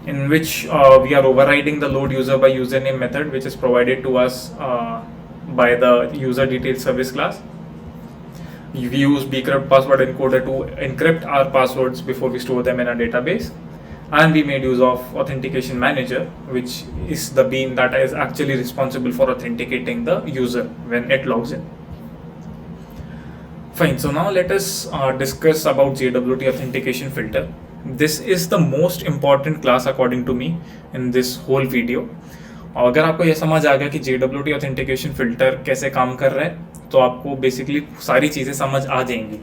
in which we are overriding the load user by username method, which is provided to us by the user details service class. We use bcrypt password encoder to encrypt our passwords before we store them in a database, and we made use of authentication manager, which is the bean that is actually responsible for authenticating the user when it logs in। Fine, so now let us discuss about JWT authentication filter। This is the most important class according to me in this whole video। और अगर आपको यह समझ आ गया कि JWT authentication filter कैसे काम कर रहा है, तो आपको बेसिकली सारी चीज़ें समझ आ जाएंगी।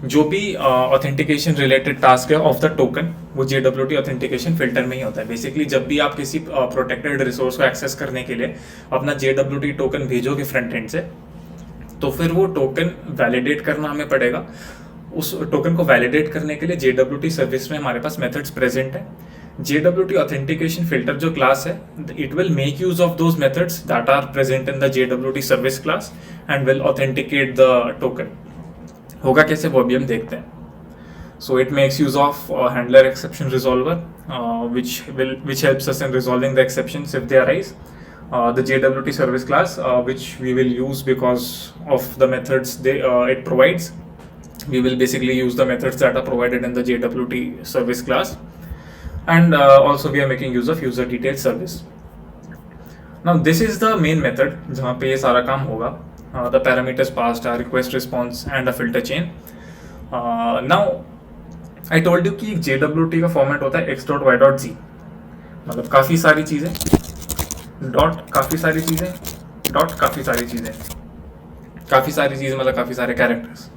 जो भी ऑथेंटिकेशन रिलेटेड टास्क है ऑफ द टोकन, वो JWT ऑथेंटिकेशन फिल्टर में ही होता है। बेसिकली जब भी आप किसी प्रोटेक्टेड रिसोर्स को एक्सेस करने के लिए अपना JWT टोकन भेजोगे फ्रंट एंड से, तो फिर वो टोकन वैलिडेट करना हमें पड़ेगा। उस टोकन को वैलिडेट करने के लिए JWT सर्विस में हमारे पास मेथड्स प्रेजेंट है। JWT ऑथेंटिकेशन फिल्टर जो क्लास है, it will make use of those methods that are present in the JWT service class and will authenticate the token. होगा कैसे, वो भी हम देखते हैं। So it makes use of handler exception resolver, which helps us in resolving the exceptions if they arise। The JWT service class, which we will use because of the methods it provides. We will basically use the methods that are provided in the JWT service class, and also we are making use of user detail service। Now this is the main method जहाँ पे ये सारा काम होगा। the parameters passed are request response and a filter chain. Now I told you कि JWT का फॉर्मेट होता है x.y.z, मतलब काफ़ी सारी चीज़ें, डॉट काफ़ी सारी चीज़ें, डॉट काफ़ी सारी चीज़ें, काफ़ी सारी चीज़ें मतलब काफ़ी सारे characters.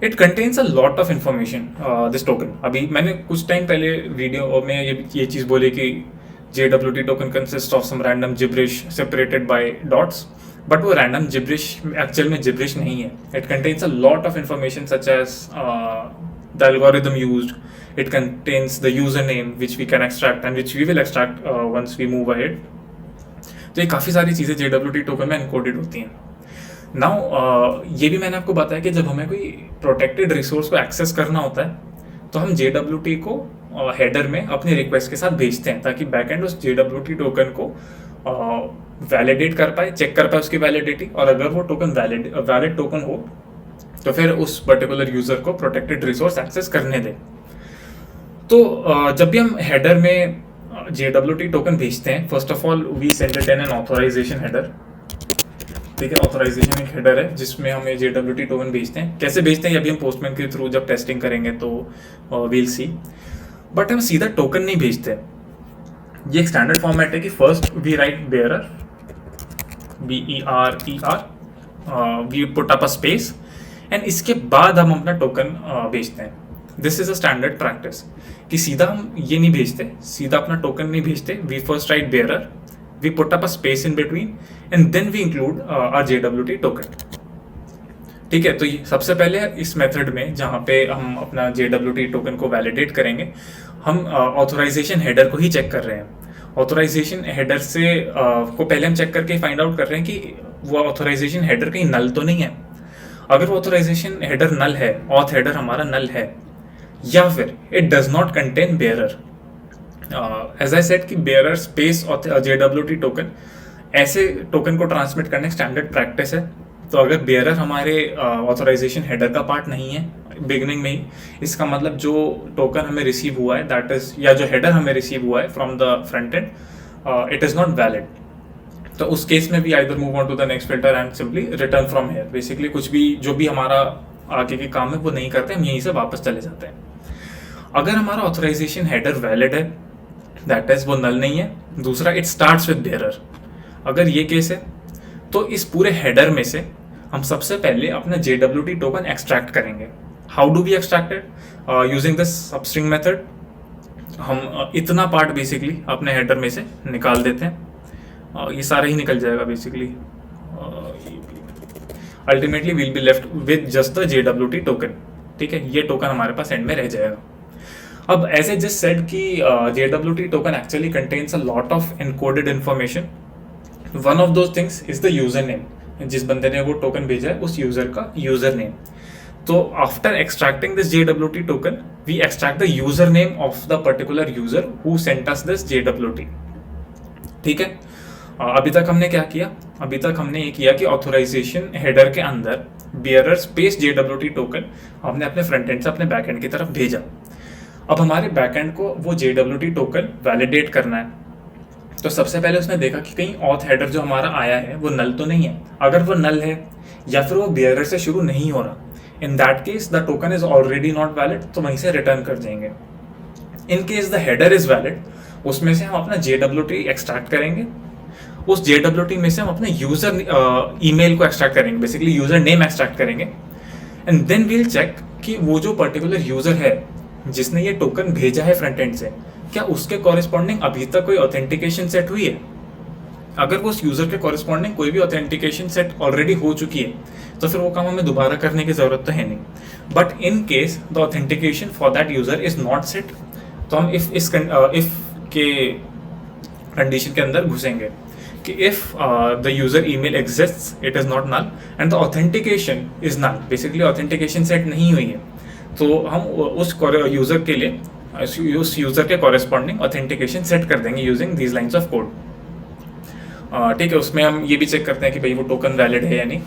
It contains a lot of information this token. अभी मैंने कुछ टाइम पहले वीडियो में ये चीज़ बोली कि JWT token consist of some random gibberish separated by dots, but वो रैंडम जिब्रिश एक्चुअल में जिब्रिश नहीं है. It contains a lot of information such as the algorithm used. It contains the username which we can extract and which we will extract once we move ahead. तो ये काफ़ी सारी चीज़ें JWT टोकन में एनकोडेड होती हैं. नाउ ये भी मैंने आपको बताया कि जब हमें कोई प्रोटेक्टेड रिसोर्स को एक्सेस करना होता है तो हम JWT को हेडर में अपने रिक्वेस्ट के साथ भेजते हैं ताकि बैकएंड उस JWT टोकन को वैलिडेट कर पाए, चेक कर पाए उसकी वैलिडिटी, और अगर वो टोकन वैलिड टोकन हो तो फिर उस पर्टिकुलर यूजर को प्रोटेक्टेड रिसोर्स एक्सेस करने दें. तो जब भी हम हेडर में JWT टोकन भेजते हैं, first of all we send it in an authorization header. ठीक है, ऑथराइजेशन एक हेडर है जिसमें हमें JWT टोकन भेजते हैं. कैसे भेजते हैं अभी हम पोस्टमैन के थ्रू जब टेस्टिंग करेंगे तो वील सी, बट हम सीधा टोकन नहीं भेजते. ये एक स्टैंडर्ड फॉर्मेट है कि first we write bearer, BERER, we put up a space and इसके बाद हम अपना टोकन भेजते हैं. This is a standard practice कि सीधा हम ये नहीं भेजते, सीधा अपना टोकन नहीं भेजते. We first write bearer, we put up a space in between and then we include our JWT token. ठीक है, तो ये सबसे पहले इस मेथड में जहाँ पे हम अपना JWT टोकन को वैलिडेट करेंगे, हम ऑथराइजेशन हेडर को ही चेक कर रहे हैं. ऑथराइजेशन हेडर से को पहले हम चेक करके फाइंड आउट कर रहे हैं कि वो ऑथराइजेशन हेडर कहीं नल तो नहीं है. अगर वो ऑथराइजेशन हेडर नल है, ऑथ हेडर हमारा नल है, या फिर it does not contain bearer. As I said कि बेयरर स्पेस JWT टोकन, ऐसे टोकन को ट्रांसमिट करने स्टैंडर्ड प्रैक्टिस है. तो अगर बेयरर हमारे ऑथराइजेशन हेडर का पार्ट नहीं है बिगिनिंग में ही, इसका मतलब जो टोकन हमें रिसीव हुआ है दैट इज, या जो हेडर हमें रिसीव हुआ है from the front end, it is not valid. तो उस केस में भी either move on to the next filter and simply return from here. Basically कुछ भी जो भी हमारा आगे के काम है वो नहीं करते, हम यहीं से वापस चले जाते हैं. अगर हमारा ऑथराइजेशन हेडर वैलिड है, दैट इज वो नल नहीं है. दूसरा, इट स्टार्ट्स विद बेयरर. अगर ये केस है तो इस पूरे हेडर में से हम सबसे पहले अपना JWT टोकन एक्सट्रैक्ट करेंगे. How do we extract it? Using this substring method. हम इतना पार्ट बेसिकली अपने हेडर में से निकाल देते हैं. ये सारा ही निकल जाएगा basically. Ultimately we'll be left with just the JWT token. ठीक है, ये टोकन हमारे पास एंड में रह जाएगा. अब एज ए जस्ट सेड कि JWT token actually contains a lot of encoded information. One of those things is the user name. जिस बंदे ने वो टोकन भेजा है उस यूजर का यूजर नेम. तो after extracting this JWT token we extract the username of the particular user who sent us this JWT. ठीक है, अभी तक हमने क्या किया? अभी तक हमने ये किया कि ऑथराइजेशन हेडर के अंदर बेयरर स्पेस JWT टोकन हमने अपने फ्रंट एंड से अपने बैक एंड की तरफ भेजा. अब हमारे बैक एंड को वो JWT टोकन वैलिडेट करना है. तो सबसे पहले उसने देखा कि कहीं ऑथ हेडर जो हमारा आया है वो नल तो नहीं है. अगर वो नल है या फिर वो बेयरर से शुरू नहीं हो रहा, in that case the token is already not valid, तो वहीं से रिटर्न कर देंगे. इन case the header is valid, उसमें से हम अपना JWT एक्सट्रैक्ट करेंगे. उस JWT में से हम अपने यूजर ईमेल को एक्सट्रैक्ट करेंगे, बेसिकली यूजर नेम एक्सट्रैक्ट करेंगे. एंड देन वील चेक कि वो जो पर्टिकुलर यूजर है जिसने ये टोकन भेजा है फ्रंट एंड से, क्या उसके कॉरेस्पॉन्डिंग अभी तक कोई ऑथेंटिकेशन सेट हुई है. अगर वो उस यूजर के कॉरेस्पॉन्डिंग कोई भी ऑथेंटिकेशन सेट ऑलरेडी हो चुकी है तो फिर वो काम हमें दोबारा करने की जरूरत तो है नहीं. But in case the authentication for that user is not set, तो हम इफ के कंडीशन के अंदर घुसेंगे कि if the user email exists, it is not null and the authentication is null. Basically authentication set नहीं हुई है, तो हम उस यूजर के लिए उस यूजर के कॉरेस्पॉन्डिंग ऑथेंटिकेशन सेट कर देंगे using these lines of code. ठीक है, उसमें हम ये भी चेक करते हैं कि भाई वो टोकन वैलिड है या नहीं.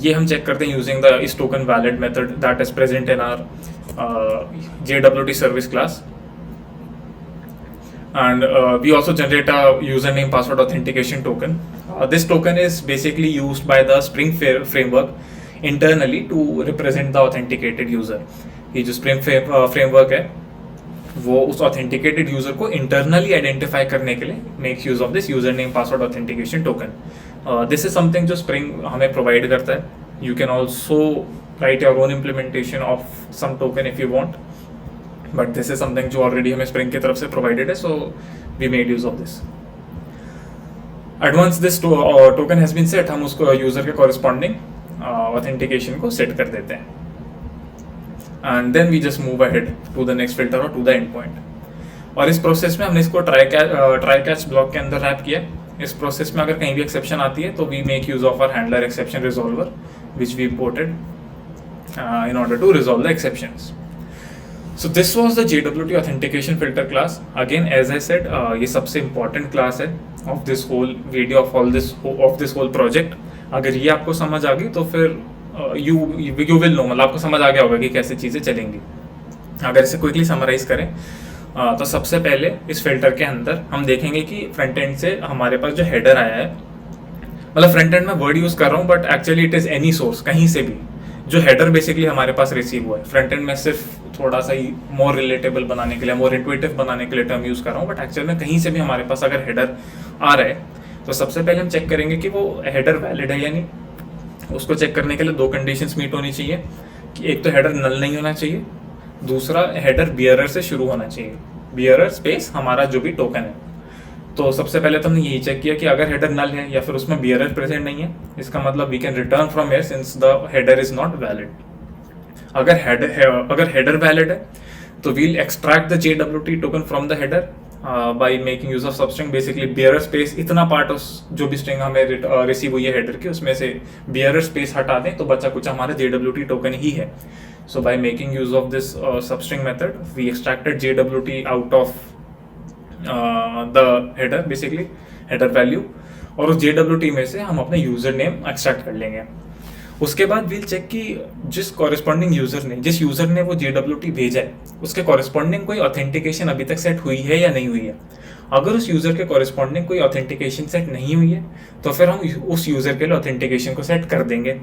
ये हम चेक करते हैं using the is token valid method that is present in our JWT service class. And we also generate a username password authentication token This token is basically used by the Spring framework internally to represent the authenticated user. ये जो Spring framework है वो उस ऑथेंटिकेटेड यूजर को इंटरनली आइडेंटिफाई करने के लिए make use of this username password authentication token. This is something जो स्प्रिंग हमें प्रोवाइड करता है. You can also write your own implementation of some token if you want, but this is something जो ऑलरेडी हमें स्प्रिंग की तरफ से प्रोवाइडेड है, so we made use of this. Advance this token has been set, हम उसको यूजर के कॉरेस्पॉन्डिंग ऑथेंटिकेशन को सेट कर देते हैं. And then we just move ahead to the next filter or to the endpoint. और इस प्रोसेस में हमने इसको ट्राई कैच ब्लॉक के अंदर रैप किया. इस प्रोसेस में अगर कहीं भी एक्सेप्शन आती है तो we make use of our handler exception resolver which we imported in order to resolve the exceptions. So this was the JWT authentication filter class. Again, as I said, ये सबसे important class है of this whole video of this whole project. अगर ये आपको समझ आ गई तो फिर यू विल नो, मतलब आपको समझ आ गया होगा कि कैसे चीज़ें चलेंगी. अगर इसे क्विकली समराइज करें तो सबसे पहले इस फिल्टर के अंदर हम देखेंगे कि फ्रंट एंड से हमारे पास जो हेडर आया है, मतलब फ्रंट एंड में वर्ड यूज़ कर रहा हूँ but actually it is any source, कहीं से भी जो हेडर बेसिकली हमारे पास रिसीव हुआ है. फ्रंट एंड में सिर्फ थोड़ा सा ही मोर रिलेटेबल बनाने के लिए, मोर इंट्यूटिव बनाने के लिए टर्म यूज़ कर रहा हूँ, बट एक्चुअल में कहीं से भी हमारे पास अगर हेडर आ रहा है तो सबसे पहले हम चेक करेंगे कि वो हेडर वैलिड है या नहीं. उसको चेक करने के लिए दो कंडीशंस मीट होनी चाहिए कि एक तो हेडर नल नहीं होना चाहिए, दूसरा हेडर बियरर से शुरू होना चाहिए, बियरर स्पेस हमारा जो भी टोकन है. तो सबसे पहले तो हमने यही चेक किया कि अगर हेडर नल है या फिर उसमें बियरर प्रेजेंट नहीं है, इसका मतलब we can return from here since the header is not valid. अगर हेडर वैलिड है तो we'll extract the JWT token from the header by making use of substring. Basically bearer space इतना पार्ट उस जो भी स्ट्रिंग हमें रिसीव हुई है हेडर की उसमें से बियरर स्पेस हटा दें तो बचा कुछ हमारा JWT टोकन ही है. So by making use of this substring method we extracted JWT out of the header, basically header value, और उस JWT में से हम अपने यूजर नेम एक्सट्रैक्ट कर लेंगे. उसके बाद वील चेक कि जिस यूज़र ने वो JWT भेजा है उसके कॉरेस्पॉन्डिंग कोई ऑथेंटिकेशन अभी तक सेट हुई है या नहीं हुई है. अगर उस यूज़र के कॉरेस्पॉन्डिंग कोई ऑथेंटिकेशन सेट नहीं हुई है तो फिर हम उस यूज़र के लिए ऑथेंटिकेशन को सेट कर देंगे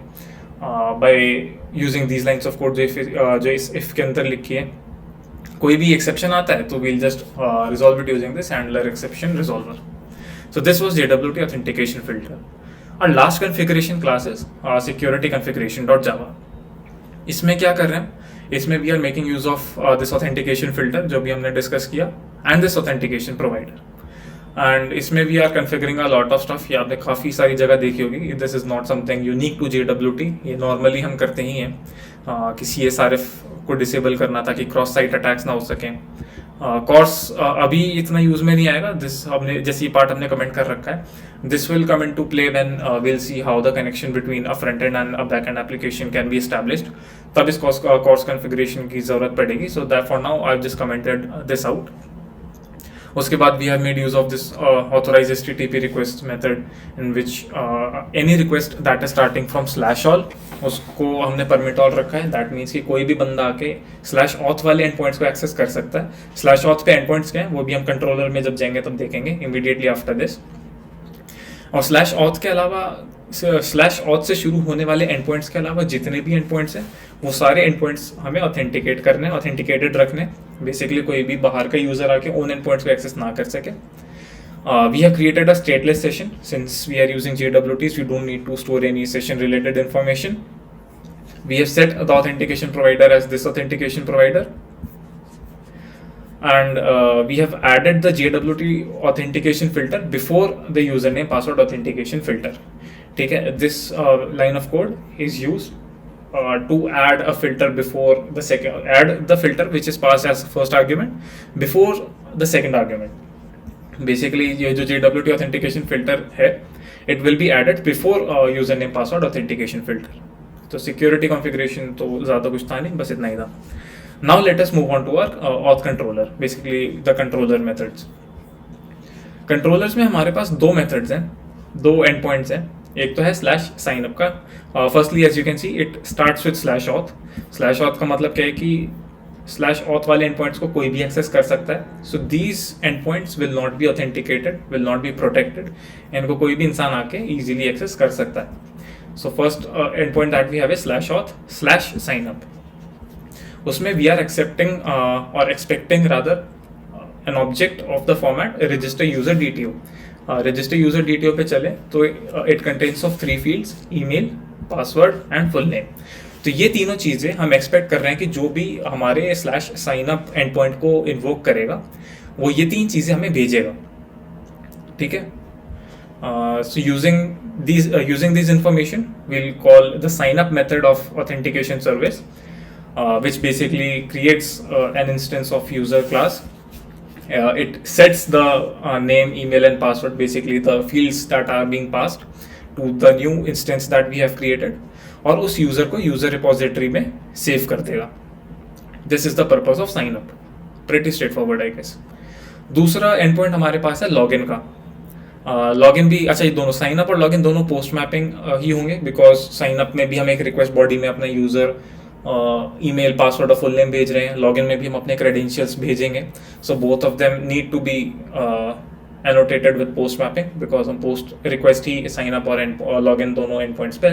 by using these lines of code जो इस इफ के अंदर लिखी है. कोई भी एक्सेप्शन आता है तो we'll just resolve it using this handler exception resolver. So this was JWT authentication filter. और last configuration class is security configuration dot Java. इसमें क्या कर रहे हैं, इसमें we are making use of this authentication filter जो भी हमने डिस्कस किया and this authentication provider. And इसमें we are configuring a lot of stuff. ये आपने काफ़ी सारी जगह देखी होगी. This is not something unique to JWT, ये नॉर्मली हम करते ही हैं कि CSRF को डिसेबल करना ताकि क्रॉस साइट अटैक्स ना हो सकें. कोर्स अभी इतना यूज में नहीं आएगा. दिस हमने जैसे ये पार्ट हमने कमेंट कर रखा है. This will come into play when we'll see how the connection between a front end and a back end application can be established. तब इस कोर्स कॉन्फ़िगरेशन की जरूरत पड़ेगी. So that for now I just commented this out. उसके बाद we have made use of this authorize HTTP request method in which any request that is starting from /all उसको हमने परमिट ऑल रखा है. दैट मीन्स कि कोई भी बंदा आके /auth वाले एंड पॉइंट्स को एक्सेस कर सकता है. /auth पे एंड पॉइंट्स क्या है वो भी हम कंट्रोलर में जब जाएंगे तब देखेंगे इमीडिएटली आफ्टर दिस. और /auth के अलावा /auth से शुरू होने वाले एंड पॉइंट्स के अलावा जितने भी एंड पॉइंट्स हैं वो सारे एंड पॉइंट्स हमें ऑथेंटिकेट करने, ऑथेंटिकेटेड रखने. बेसिकली कोई भी बाहर का यूजर आके उन एंड पॉइंट्स को एक्सेस ना कर सके. We have created a stateless session. Since we are using JWTs, we don't need to store any session related information. We have set the authentication provider as this authentication provider. And we have added the JWT authentication filter before the username password authentication filter. ठीक है, this line of code is used to add a filter before the second, add the filter which is passed as first argument before the second argument. Basically ये जो JWT ऑथेंटिकेशन फिल्टर है it will be added before username password authentication filter. तो सिक्योरिटी कॉन्फ़िगरेशन तो ज़्यादा कुछ था नहीं, बस इतना ही था. Now let us move on to our auth controller, basically the controller methods. Controllers में हमारे पास दो मेथड्स हैं, दो एंड पॉइंट्स हैं. एक तो है /signup का. Firstly as you can see it starts with /auth. /auth का मतलब क्या है कि स्लैश ऑथ वाले एंड पॉइंट्स को कोई भी एक्सेस कर सकता है. So these endpoints will not be authenticated, will not be protected. इनको कोई भी इंसान आके ईजिली एक्सेस कर सकता है. So first end point that we have है slash auth slash sign up. उसमें वी आर एक्सेप्टिंग और expecting rather an object of the format register user DTO. Register user DTO पे चले तो it contains of 3 fields, email, password and full name. तो ये तीनों चीज़ें हम एक्सपेक्ट कर रहे हैं कि जो भी हमारे slash sign up and point को इन्वोक करेगा वो ये 3 चीज़ें हमें भेजेगा. ठीक है. So using this information we'll call the sign up method of authentication service, which basically creates an instance of user class. It sets the name, email and password, basically the fields that are being passed to the new instance that we have created, और उस यूज़र को यूज़र रिपोजिटरी में सेव कर देगा. This is the purpose of sign up. Pretty straightforward I guess. दूसरा एंड पॉइंट हमारे पास है लॉगिन का. लॉगिन भी अच्छा, ये दोनों साइन अप और लॉगिन दोनों पोस्ट मैपिंग ही होंगे, बिकॉज साइन अप में भी हम एक रिक्वेस्ट बॉडी में अपना यूज़र ईमेल, पासवर्ड और फुल नेम भेज रहे हैं. लॉगिन में भी हम अपने क्रेडेंशियल्स भेजेंगे. So both of them need to be annotated with post mapping, because हम पोस्ट रिक्वेस्ट ही साइन अप और लॉगिन दोनों एंड पॉइंट्स पे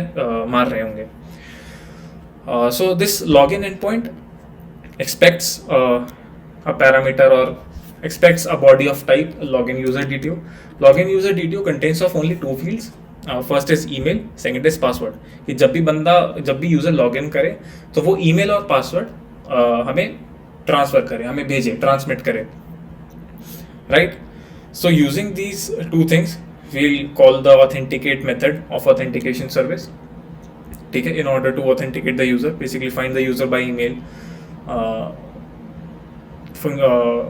मार रहे होंगे. So this login endpoint expects a parameter or expects a body of type login user DTO. Login user DTO contains of only 2 fields. First is email, second is password. कि जब भी यूजर लॉगिन करे तो वो ईमेल और पासवर्ड हमें ट्रांसफर करे, हमें भेजे, ट्रांसमिट करे. Right. So using these 2 things we'll call the authenticate method of authentication service. ठीक है. In order to authenticate the user, basically find the user by email.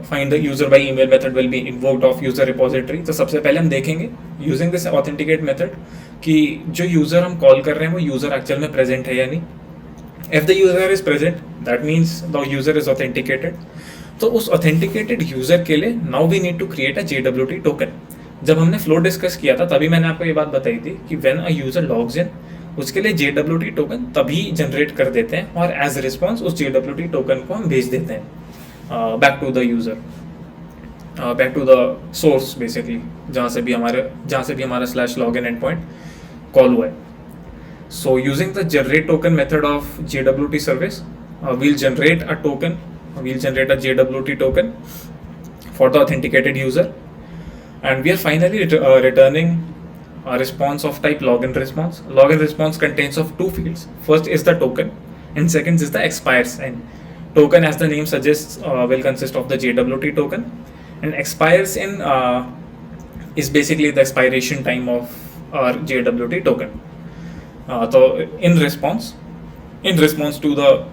Find the user by email method will be invoked of user repository. तो सबसे पहले हम देखेंगे using this authenticate method कि जो यूज़र हम कॉल कर रहे हैं वो यूज़र एक्चुअल में प्रेजेंट है या नहीं. If the user is present, that means the user is authenticated. तो उस authenticated यूज़र के लिए now we need to create a JWT token. जब हमने फ्लो डिस्कस किया था तभी मैंने आपको ये बात बताई थी कि when a user logs in, उसके लिए JWT टोकन तभी जनरेट कर देते हैं और एज रिस्पॉन्स उस JWT टोकन को हम भेज देते हैं back to the user, back to the source basically, जहाँ से भी हमारा slash login endpoint कॉल हुआ है. So using the generate token method of JWT service, we'll generate a JWT token for the authenticated user, and we are finally returning a response of type login response. Login response contains of 2 fields. First is the token and second is the expire sign. Token, as the name suggests, will consist of the JWT token, and expires in is basically the expiration time of our JWT token. So in response to the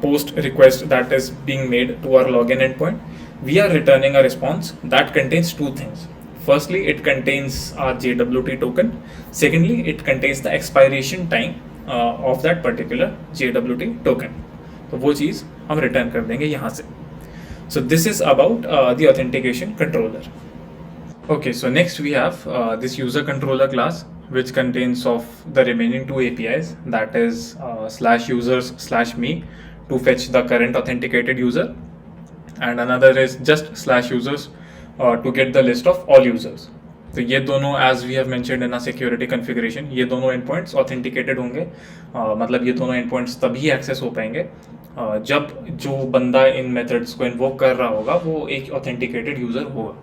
post request that is being made to our login endpoint, we are returning a response that contains 2 things. Firstly, it contains our JWT token. Secondly, it contains the expiration time of that particular JWT token. तो वो चीज़ हम रिटर्न कर देंगे यहाँ से. So this is about the authentication controller. Okay, so next we have this user controller class which contains of the remaining 2 APIs, that is /users/me to fetch the current authenticated user, and another is just /users to get the list of all users. तो ये दोनों as we have mentioned in a security configuration, ये दोनों endpoints authenticated होंगे. मतलब ये दोनों endpoints तभी access हो पाएंगे जब जो बंदा इन methods को invoke कर रहा होगा वो एक authenticated user होगा.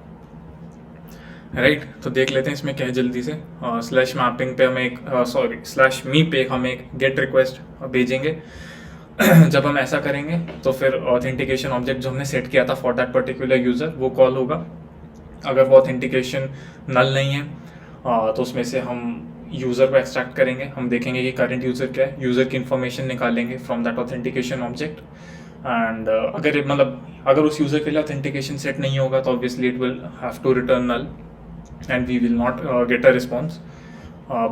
राइट. तो देख लेते हैं इसमें क्या है जल्दी से. स्लैश मैपिंग पे हम एक स्लैश मी पे हम एक गेट रिक्वेस्ट भेजेंगे. जब हम ऐसा करेंगे तो फिर ऑथेंटिकेशन ऑब्जेक्ट जो हमने सेट किया था फॉर दैट पर्टिकुलर यूज़र वो कॉल होगा. अगर वो ऑथेंटिकेशन नल नहीं है तो उसमें से हम यूज़र को एक्सट्रैक्ट करेंगे. हम देखेंगे कि करंट यूज़र क्या है, यूज़र की इन्फॉर्मेशन निकालेंगे from that authentication object. And अगर उस यूज़र के लिए ऑथेंटिकेशन सेट नहीं होगा तो obviously it will have to return null and we will not get a response.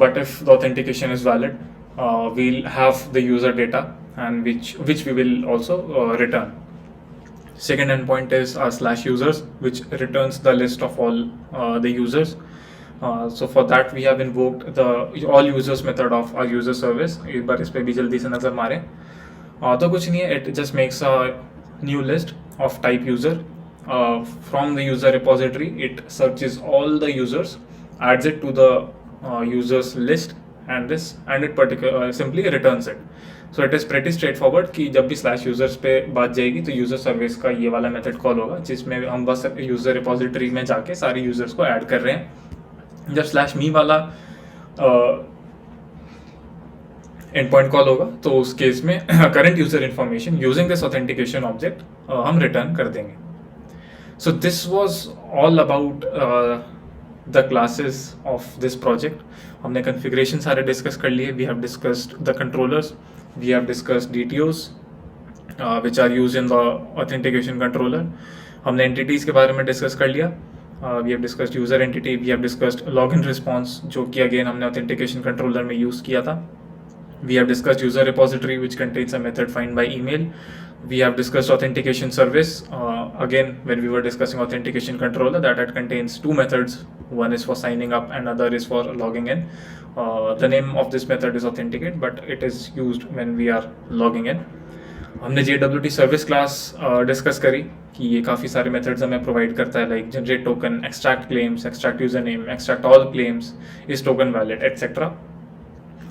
But if the authentication is valid, we'll have the user data and which we will also return. Second endpoint is /users, which returns the list of all the users. So for that we have invoked the all users method of our user service. एक बार इस पे भी जल्दी से नज़र मारें. तो कुछ नहीं है, it just makes a new list of type user. From the user repository, it searches all the users, adds it to the users list, and it simply returns it. So it is pretty straightforward कि जब भी slash users पे बात जाएगी तो user service का ये वाला method call होगा, जिसमें हम बस user repository में जाके सारे users को add कर रहे हैं. जब slash me वाला एंड पॉइंट कॉल होगा तो उस केस में current user information using this authentication object हम रिटर्न कर देंगे. So this was all about the classes of this project. हमने कॉन्फ़िगरेशन सारे डिस्कस कर लिए. We have discussed the controllers, we have discussed DTOs which are use in the authentication controller. हमने एंटिटीज़ के बारे में डिस्कस कर लिया. We have discussed user entity, we have discussed login response जो कि अगेन हमने ऑथेंटिकेशन कंट्रोलर में यूज़ किया था. We have discussed user repository which contains a method find by email. We have discussed authentication service. Again, when we were discussing authentication controller, that contains two methods. One is for signing up and other is for logging in. The name of this method is authenticate, but it is used when we are logging in. हमने JWT सर्विस क्लास डिस्कस करी कि ये काफ़ी सारे मेथड्स हमें प्रोवाइड करता है, like generate token, extract claims, extract username, extract all claims, is token valid etcetera.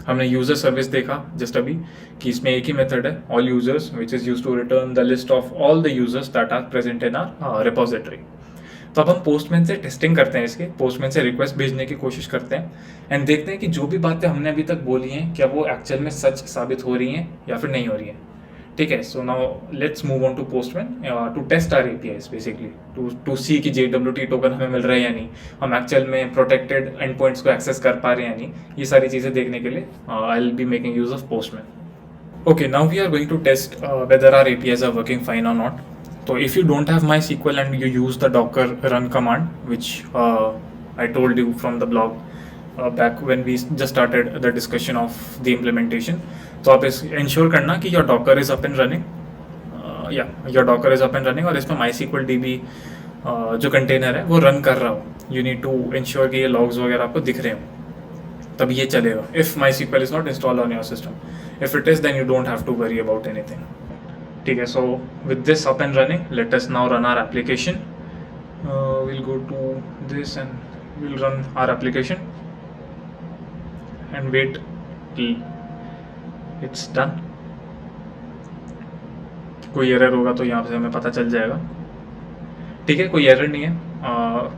हमने यूजर सर्विस देखा जस्ट अभी कि इसमें एक ही मेथड है, all users, which is use to return the list of all the users that are present in our repository. तो अब हम पोस्टमैन से टेस्टिंग करते हैं, इसके पोस्टमैन से रिक्वेस्ट भेजने की कोशिश करते हैं एंड देखते हैं कि जो भी बातें हमने अभी तक बोली हैं क्या वो एक्चुअल में सच साबित हो रही हैं या फिर नहीं हो रही हैं. ठीक है. So now let's move on to Postman to test our APIs, basically to see कि JWT टोकन हमें मिल रहा है या नहीं, हम एक्चुअल में प्रोटेक्टेड एंड पॉइंट्स को एक्सेस कर पा रहे हैं या नहीं. ये सारी चीज़ें देखने के लिए I will be making use of postman. Okay, now we are going to test whether our APIs are working fine or not. So if you don't have MySQL and you use the docker run command, which I told you from the blog back when we just started the discussion of the implementation, तो आप इस इंश्योर करना कि your Docker is up and running, your Docker is up and running, और इसमें MySQL DB जो कंटेनर है वो रन कर रहा हो. यू नीड टू इंश्योर कि ये लॉग्स वगैरह आपको दिख रहे हो, तब ये चलेगा. If MySQL is not install on your system, if it is then you don't have to worry about anything. ठीक है. So with this up and running, let us now run our application. We'll go to this and we'll run our application and wait till it's done. कोई एरर होगा तो यहाँ से हमें पता चल जाएगा. ठीक है, कोई एरर नहीं है.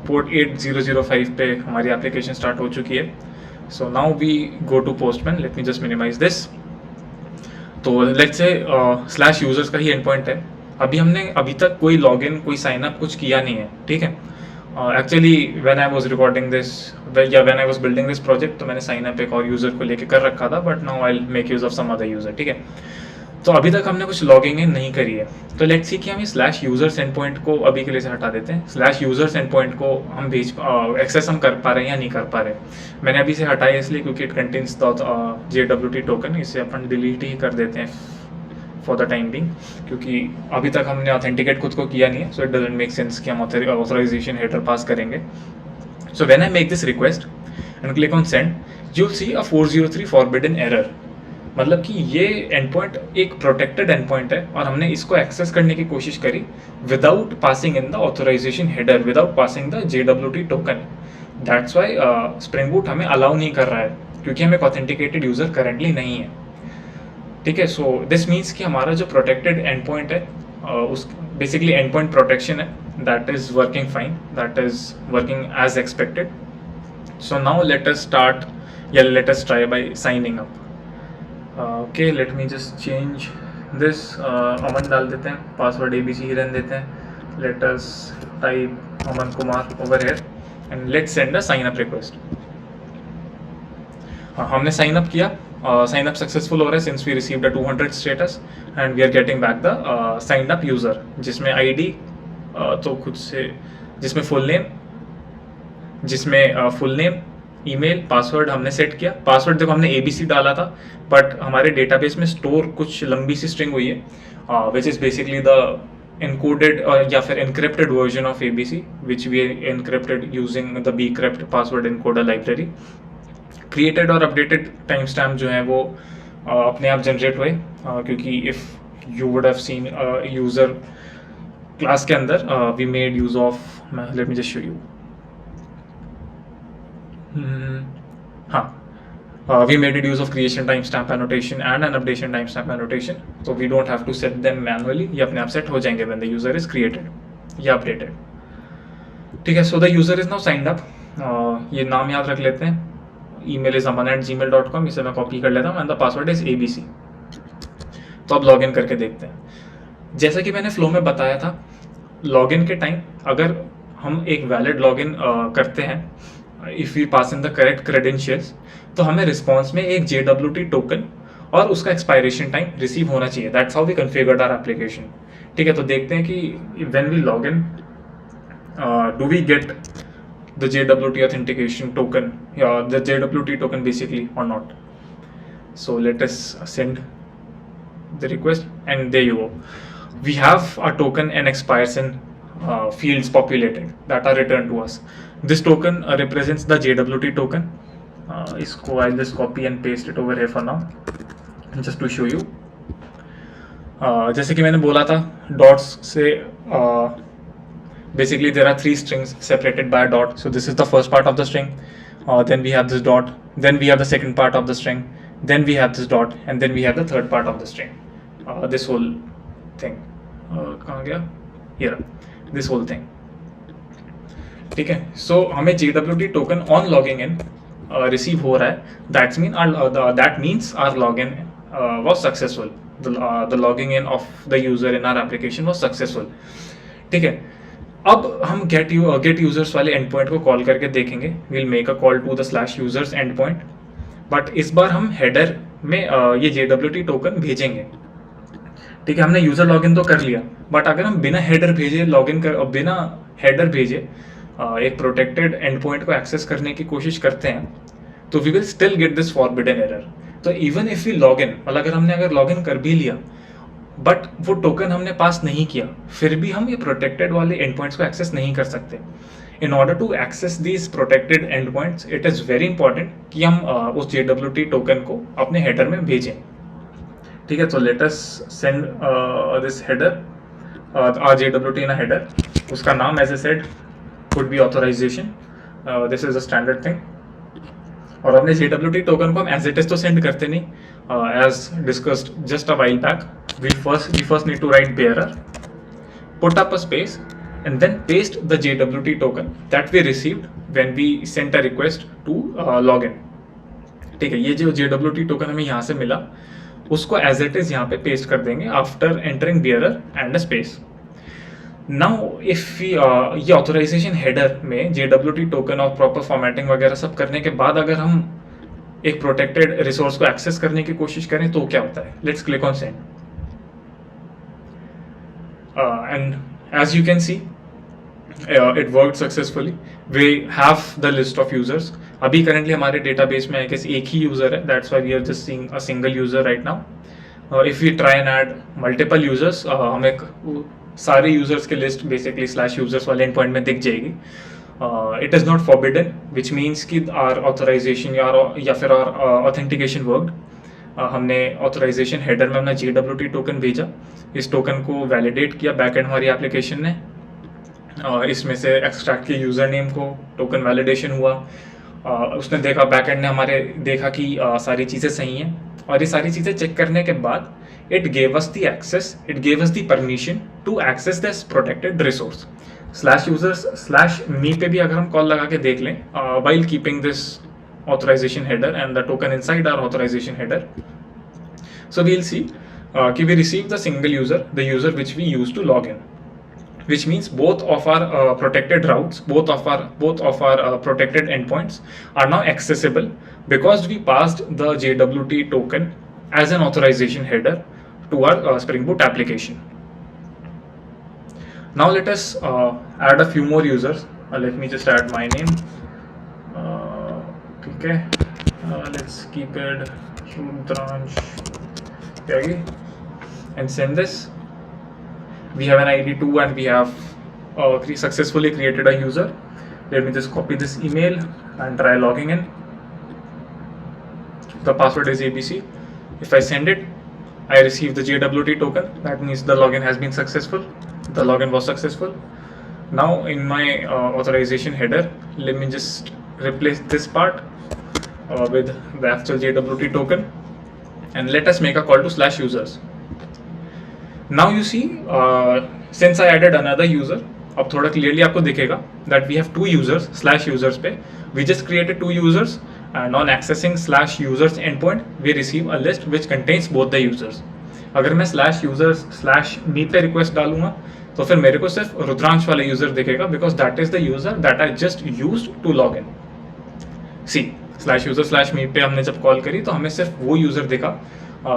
पोर्ट 8005 पे हमारी एप्लीकेशन स्टार्ट हो चुकी है. So now we go to Postman. Let me just minimize this. तो लेट्स से स्लैश यूजर्स का ही एंड पॉइंट है. हमने अभी तक कोई लॉगिन, कोई साइन अप कुछ किया नहीं है. ठीक है. Actually when I was recording this या when I was building this project, तो मैंने साइन अप एक और यूज़र को लेके कर रखा था, but now I will make use of some other user. ठीक है. तो अभी तक हमने कुछ लॉगिंग नहीं करी है. तो लेट्स सी कि हम स्लैश यूजर्स एंड पॉइंट को अभी के लिए से हटा देते हैं. स्लैश यूजर्स एंड पॉइंट को हम एक्सेस हम कर पा रहे हैं या नहीं कर पा रहे. मैंने अभी से हटाया इसलिए क्योंकि it contains the JWT token. इसे अपन डिलीट ही कर देते हैं फॉर द टाइम बिंग, क्योंकि अभी तक हमने ऑथेंटिकेट खुद को किया नहीं है. So it doesn't make sense कि हम ऑथराइजेशन हेडर पास करेंगे. So when I make this request and click on send, you will see a 403 forbidden error. मतलब कि ये एंड पॉइंट एक प्रोटेक्टेड एंड पॉइंट है और हमने इसको एक्सेस करने की कोशिश करी without passing in the authorization header, without passing the JWT token. That's why Spring Boot हमें अलाउ नहीं कर रहा है, क्योंकि हम एक ऑथेंटिकेटेड यूज़र करेंटली नहीं है. ठीक है. सो दिस मीन्स कि हमारा जो प्रोटेक्टेड एंड पॉइंट है उस बेसिकली एंड पॉइंट प्रोटेक्शन है, that is working fine, that is working as expected. So now let us start या let us try by signing up. Okay, let me just change this. Aman डाल देते हैं, पासवर्ड ABC ही रहने देते हैं. Let us type Aman Kumar over here and let's send a sign up request. हमने साइन अप किया. साइन अप सक्सेसफुल हो रहा है since we received a 200 status and we are getting back the sign up user, जिसमें ID तो खुद से, जिसमें फुल नेम ईमेल, पासवर्ड हमने सेट किया. पासवर्ड देखो हमने ABC डाला था, बट हमारे डेटाबेस में स्टोर कुछ लंबी सी स्ट्रिंग हुई है which is basically the encoded या फिर encrypted version of ABC, which we encrypted using the bcrypt password encoder library. Created और updated timestamp जो है वो अपने आप जनरेट हुए, क्योंकि if you would have seen user class के अंदर we made use of, let me just show you, हाँ, we made it use of creation timestamp annotation and an updation timestamp annotation, so we don't have to set them manually. ये अपने आप set हो जाएंगे when the user is created या updated. ठीक है, so the user is now signed up. ये नाम याद रख लेते हैं, email is aman@gmail.com, इसे मैं कॉपी कर लेता हूँ, and the password is abc. तो अब लॉगिन करके देखते हैं। जैसा कि मैंने फ्लो में बताया था, लॉगिन के टाइम अगर हम एक वैलिड लॉगिन करते हैं, if you pass in the correct credentials, तो हमें रिस्पॉन्स में एक JWT टोकन और उसका एक्सपायरेशन टाइम रिसीव होना चाहिए। That's how we configured our application. ठीक है, तो देखते हैं कि when we log in do we get the JWT authentication token या द JWT टोकन बेसिकली और not. So let us send the request, and there you go, we have a token and expires in fields populated that are returned to us. This token represents the JWT token. Isko I'll just copy and paste it over here for now just to show you. जैसे कि मैंने बोला था, dots से basically there are 3 strings separated by a dot. So this is the first part of the string, then we have this dot, then we have the second part of the string, then we have this dot, and then we have the third part of the string. This whole thing कहाँ गया, here, this whole thing. ठीक है, so हमें JWT token on logging in receive हो रहा है. That means our login was successful. The logging in of the user in our application was successful. ठीक है, अब हम get users वाले endpoint को कॉल करके देखेंगे. We'll make a call to the /users endpoint, but इस बार हम हेडर में ये JWT टोकन भेजेंगे. ठीक है, हमने यूजर लॉगिन तो कर लिया, बट अगर हम बिना हेडर भेजे बिना हेडर भेजे एक प्रोटेक्टेड एंड पॉइंट को एक्सेस करने की कोशिश करते हैं, तो we will still get this forbidden error. तो even if we log in, मतलब अगर लॉग इन कर भी लिया बट वो टोकन हमने पास नहीं किया, फिर भी हम ये प्रोटेक्टेड वाले एंड पॉइंट्स को एक्सेस नहीं कर सकते. In order to access these protected endpoints, it is very important कि हम उस JWT टोकन को अपने हेडर में भेजें. ठीक है, तो let us send this header, our JWT in a header. उसका नाम as I said could be authorization. This is a standard thing. और अपने JWT टोकन को हम as it is तो send करते नहीं. As discussed just a while back, we first need to write bearer, put up a space, and then paste the JWT token that we received when we sent a request to login. ठीक है, ये जो JWT token हमें यहाँ से मिला, उसको as it is यहाँ पे paste कर देंगे after entering bearer and a space. Now if we ये authorization header में JWT token और proper formatting वगैरह सब करने के बाद अगर हम एक protected resource को access करने की कोशिश करें तो क्या होता है? Let's click on send. And as you can see, it worked successfully. We have the list of users. अभी currently हमारे database में I guess एक ही user है. That's why we are just seeing a single user right now. If we try and add multiple users, हमें सारे users के list basically /users वाले endpoint में दिख जाएगी. It is not forbidden, which means कि our authorization या फिर our authentication worked. हमने authorization header में अपना JWT token भेजा, इस token को validate किया बैकएंड हमारी application ने. इसमें से एक्सट्रैक्ट के यूज़र नेम को टोकन वैलिडेशन हुआ, उसने देखा, बैकएंड ने हमारे देखा कि सारी चीज़ें सही हैं, और ये सारी चीज़ें चेक करने के बाद it gave us the permission to access this protected resource. /users/me पे भी अगर हम कॉल लगा के देख लें, while keeping this authorization header and the token inside our authorization header, so we'll see कि we receive the single user, the user which we use to log in, which means both of our protected routes, both of our protected endpoints are now accessible because we passed the JWT token as an authorization header to our Spring Boot application. Now let us add a few more users. Let me just add my name. Okay, let's keep it Shudransh Tyagi and send this. We have an ID 2 and we have successfully created a user. Let me just copy this email and try logging in. The password is ABC. If I send it, I receive the JWT token. That means the login has been successful. The login was successful. Now in my authorization header, let me just replace this part with the actual JWT token, and let us make a call to /users. Now you see, since I added another user, अब थोड़ा clearly आपको दिखेगा that we have two users /users पे. We just created two users, and on accessing /users endpoint, we receive a list which contains both the users. अगर मैं /users/me पे request डालूंगा तो फिर मेरे को सिर्फ रुद्रांश वाला यूजर दिखेगा, because that is the user that I just used to log in. See /users/me पे हमने जब कॉल करी तो हमें सिर्फ वो यूजर दिखा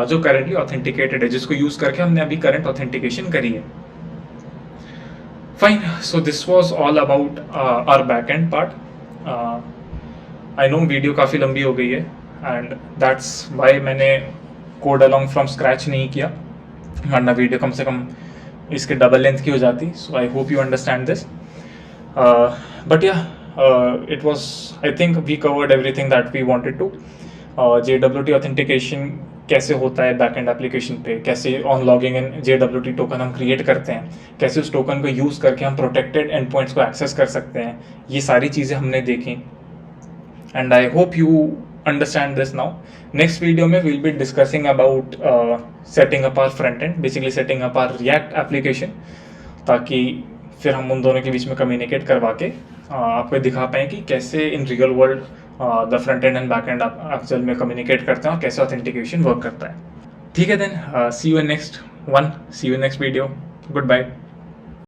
जो करेंटली ऑथेंटिकेटेड है, जिसको यूज करके हमने अभी करंट ऑथेंटिकेशन करी है. Fine, so this was all about our back end part. I know video काफ़ी लंबी हो गई है, एंड दैट्स वाई मैंने कोड अलॉन्ग फ्रॉम स्क्रैच नहीं किया, वरना वीडियो कम से कम इसके डबल लेंथ की हो जाती. So I hope you understand this. But yeah it was, I think we covered everything that we wanted to. JWT authentication कैसे होता है बैकएंड एप्लीकेशन पे, कैसे on logging in JWT token हम क्रिएट करते हैं, कैसे उस टोकन को यूज़ करके हम प्रोटेक्टेड एंड पॉइंट्स को एक्सेस कर सकते हैं, ये सारी चीज़ें हमने देखी. And I hope you understand this now. Next video में we'll be discussing about setting up our front end, basically setting up our React application, ताकि फिर हम उन दोनों के बीच में कम्युनिकेट करवा के आपको दिखा पाएँ कि कैसे in real world the front and back and actual में कम्युनिकेट करते हैं और कैसे ऑथेंटिकेशन वर्क करता है. ठीक है then, see you in next one, see you in next video. Good bye.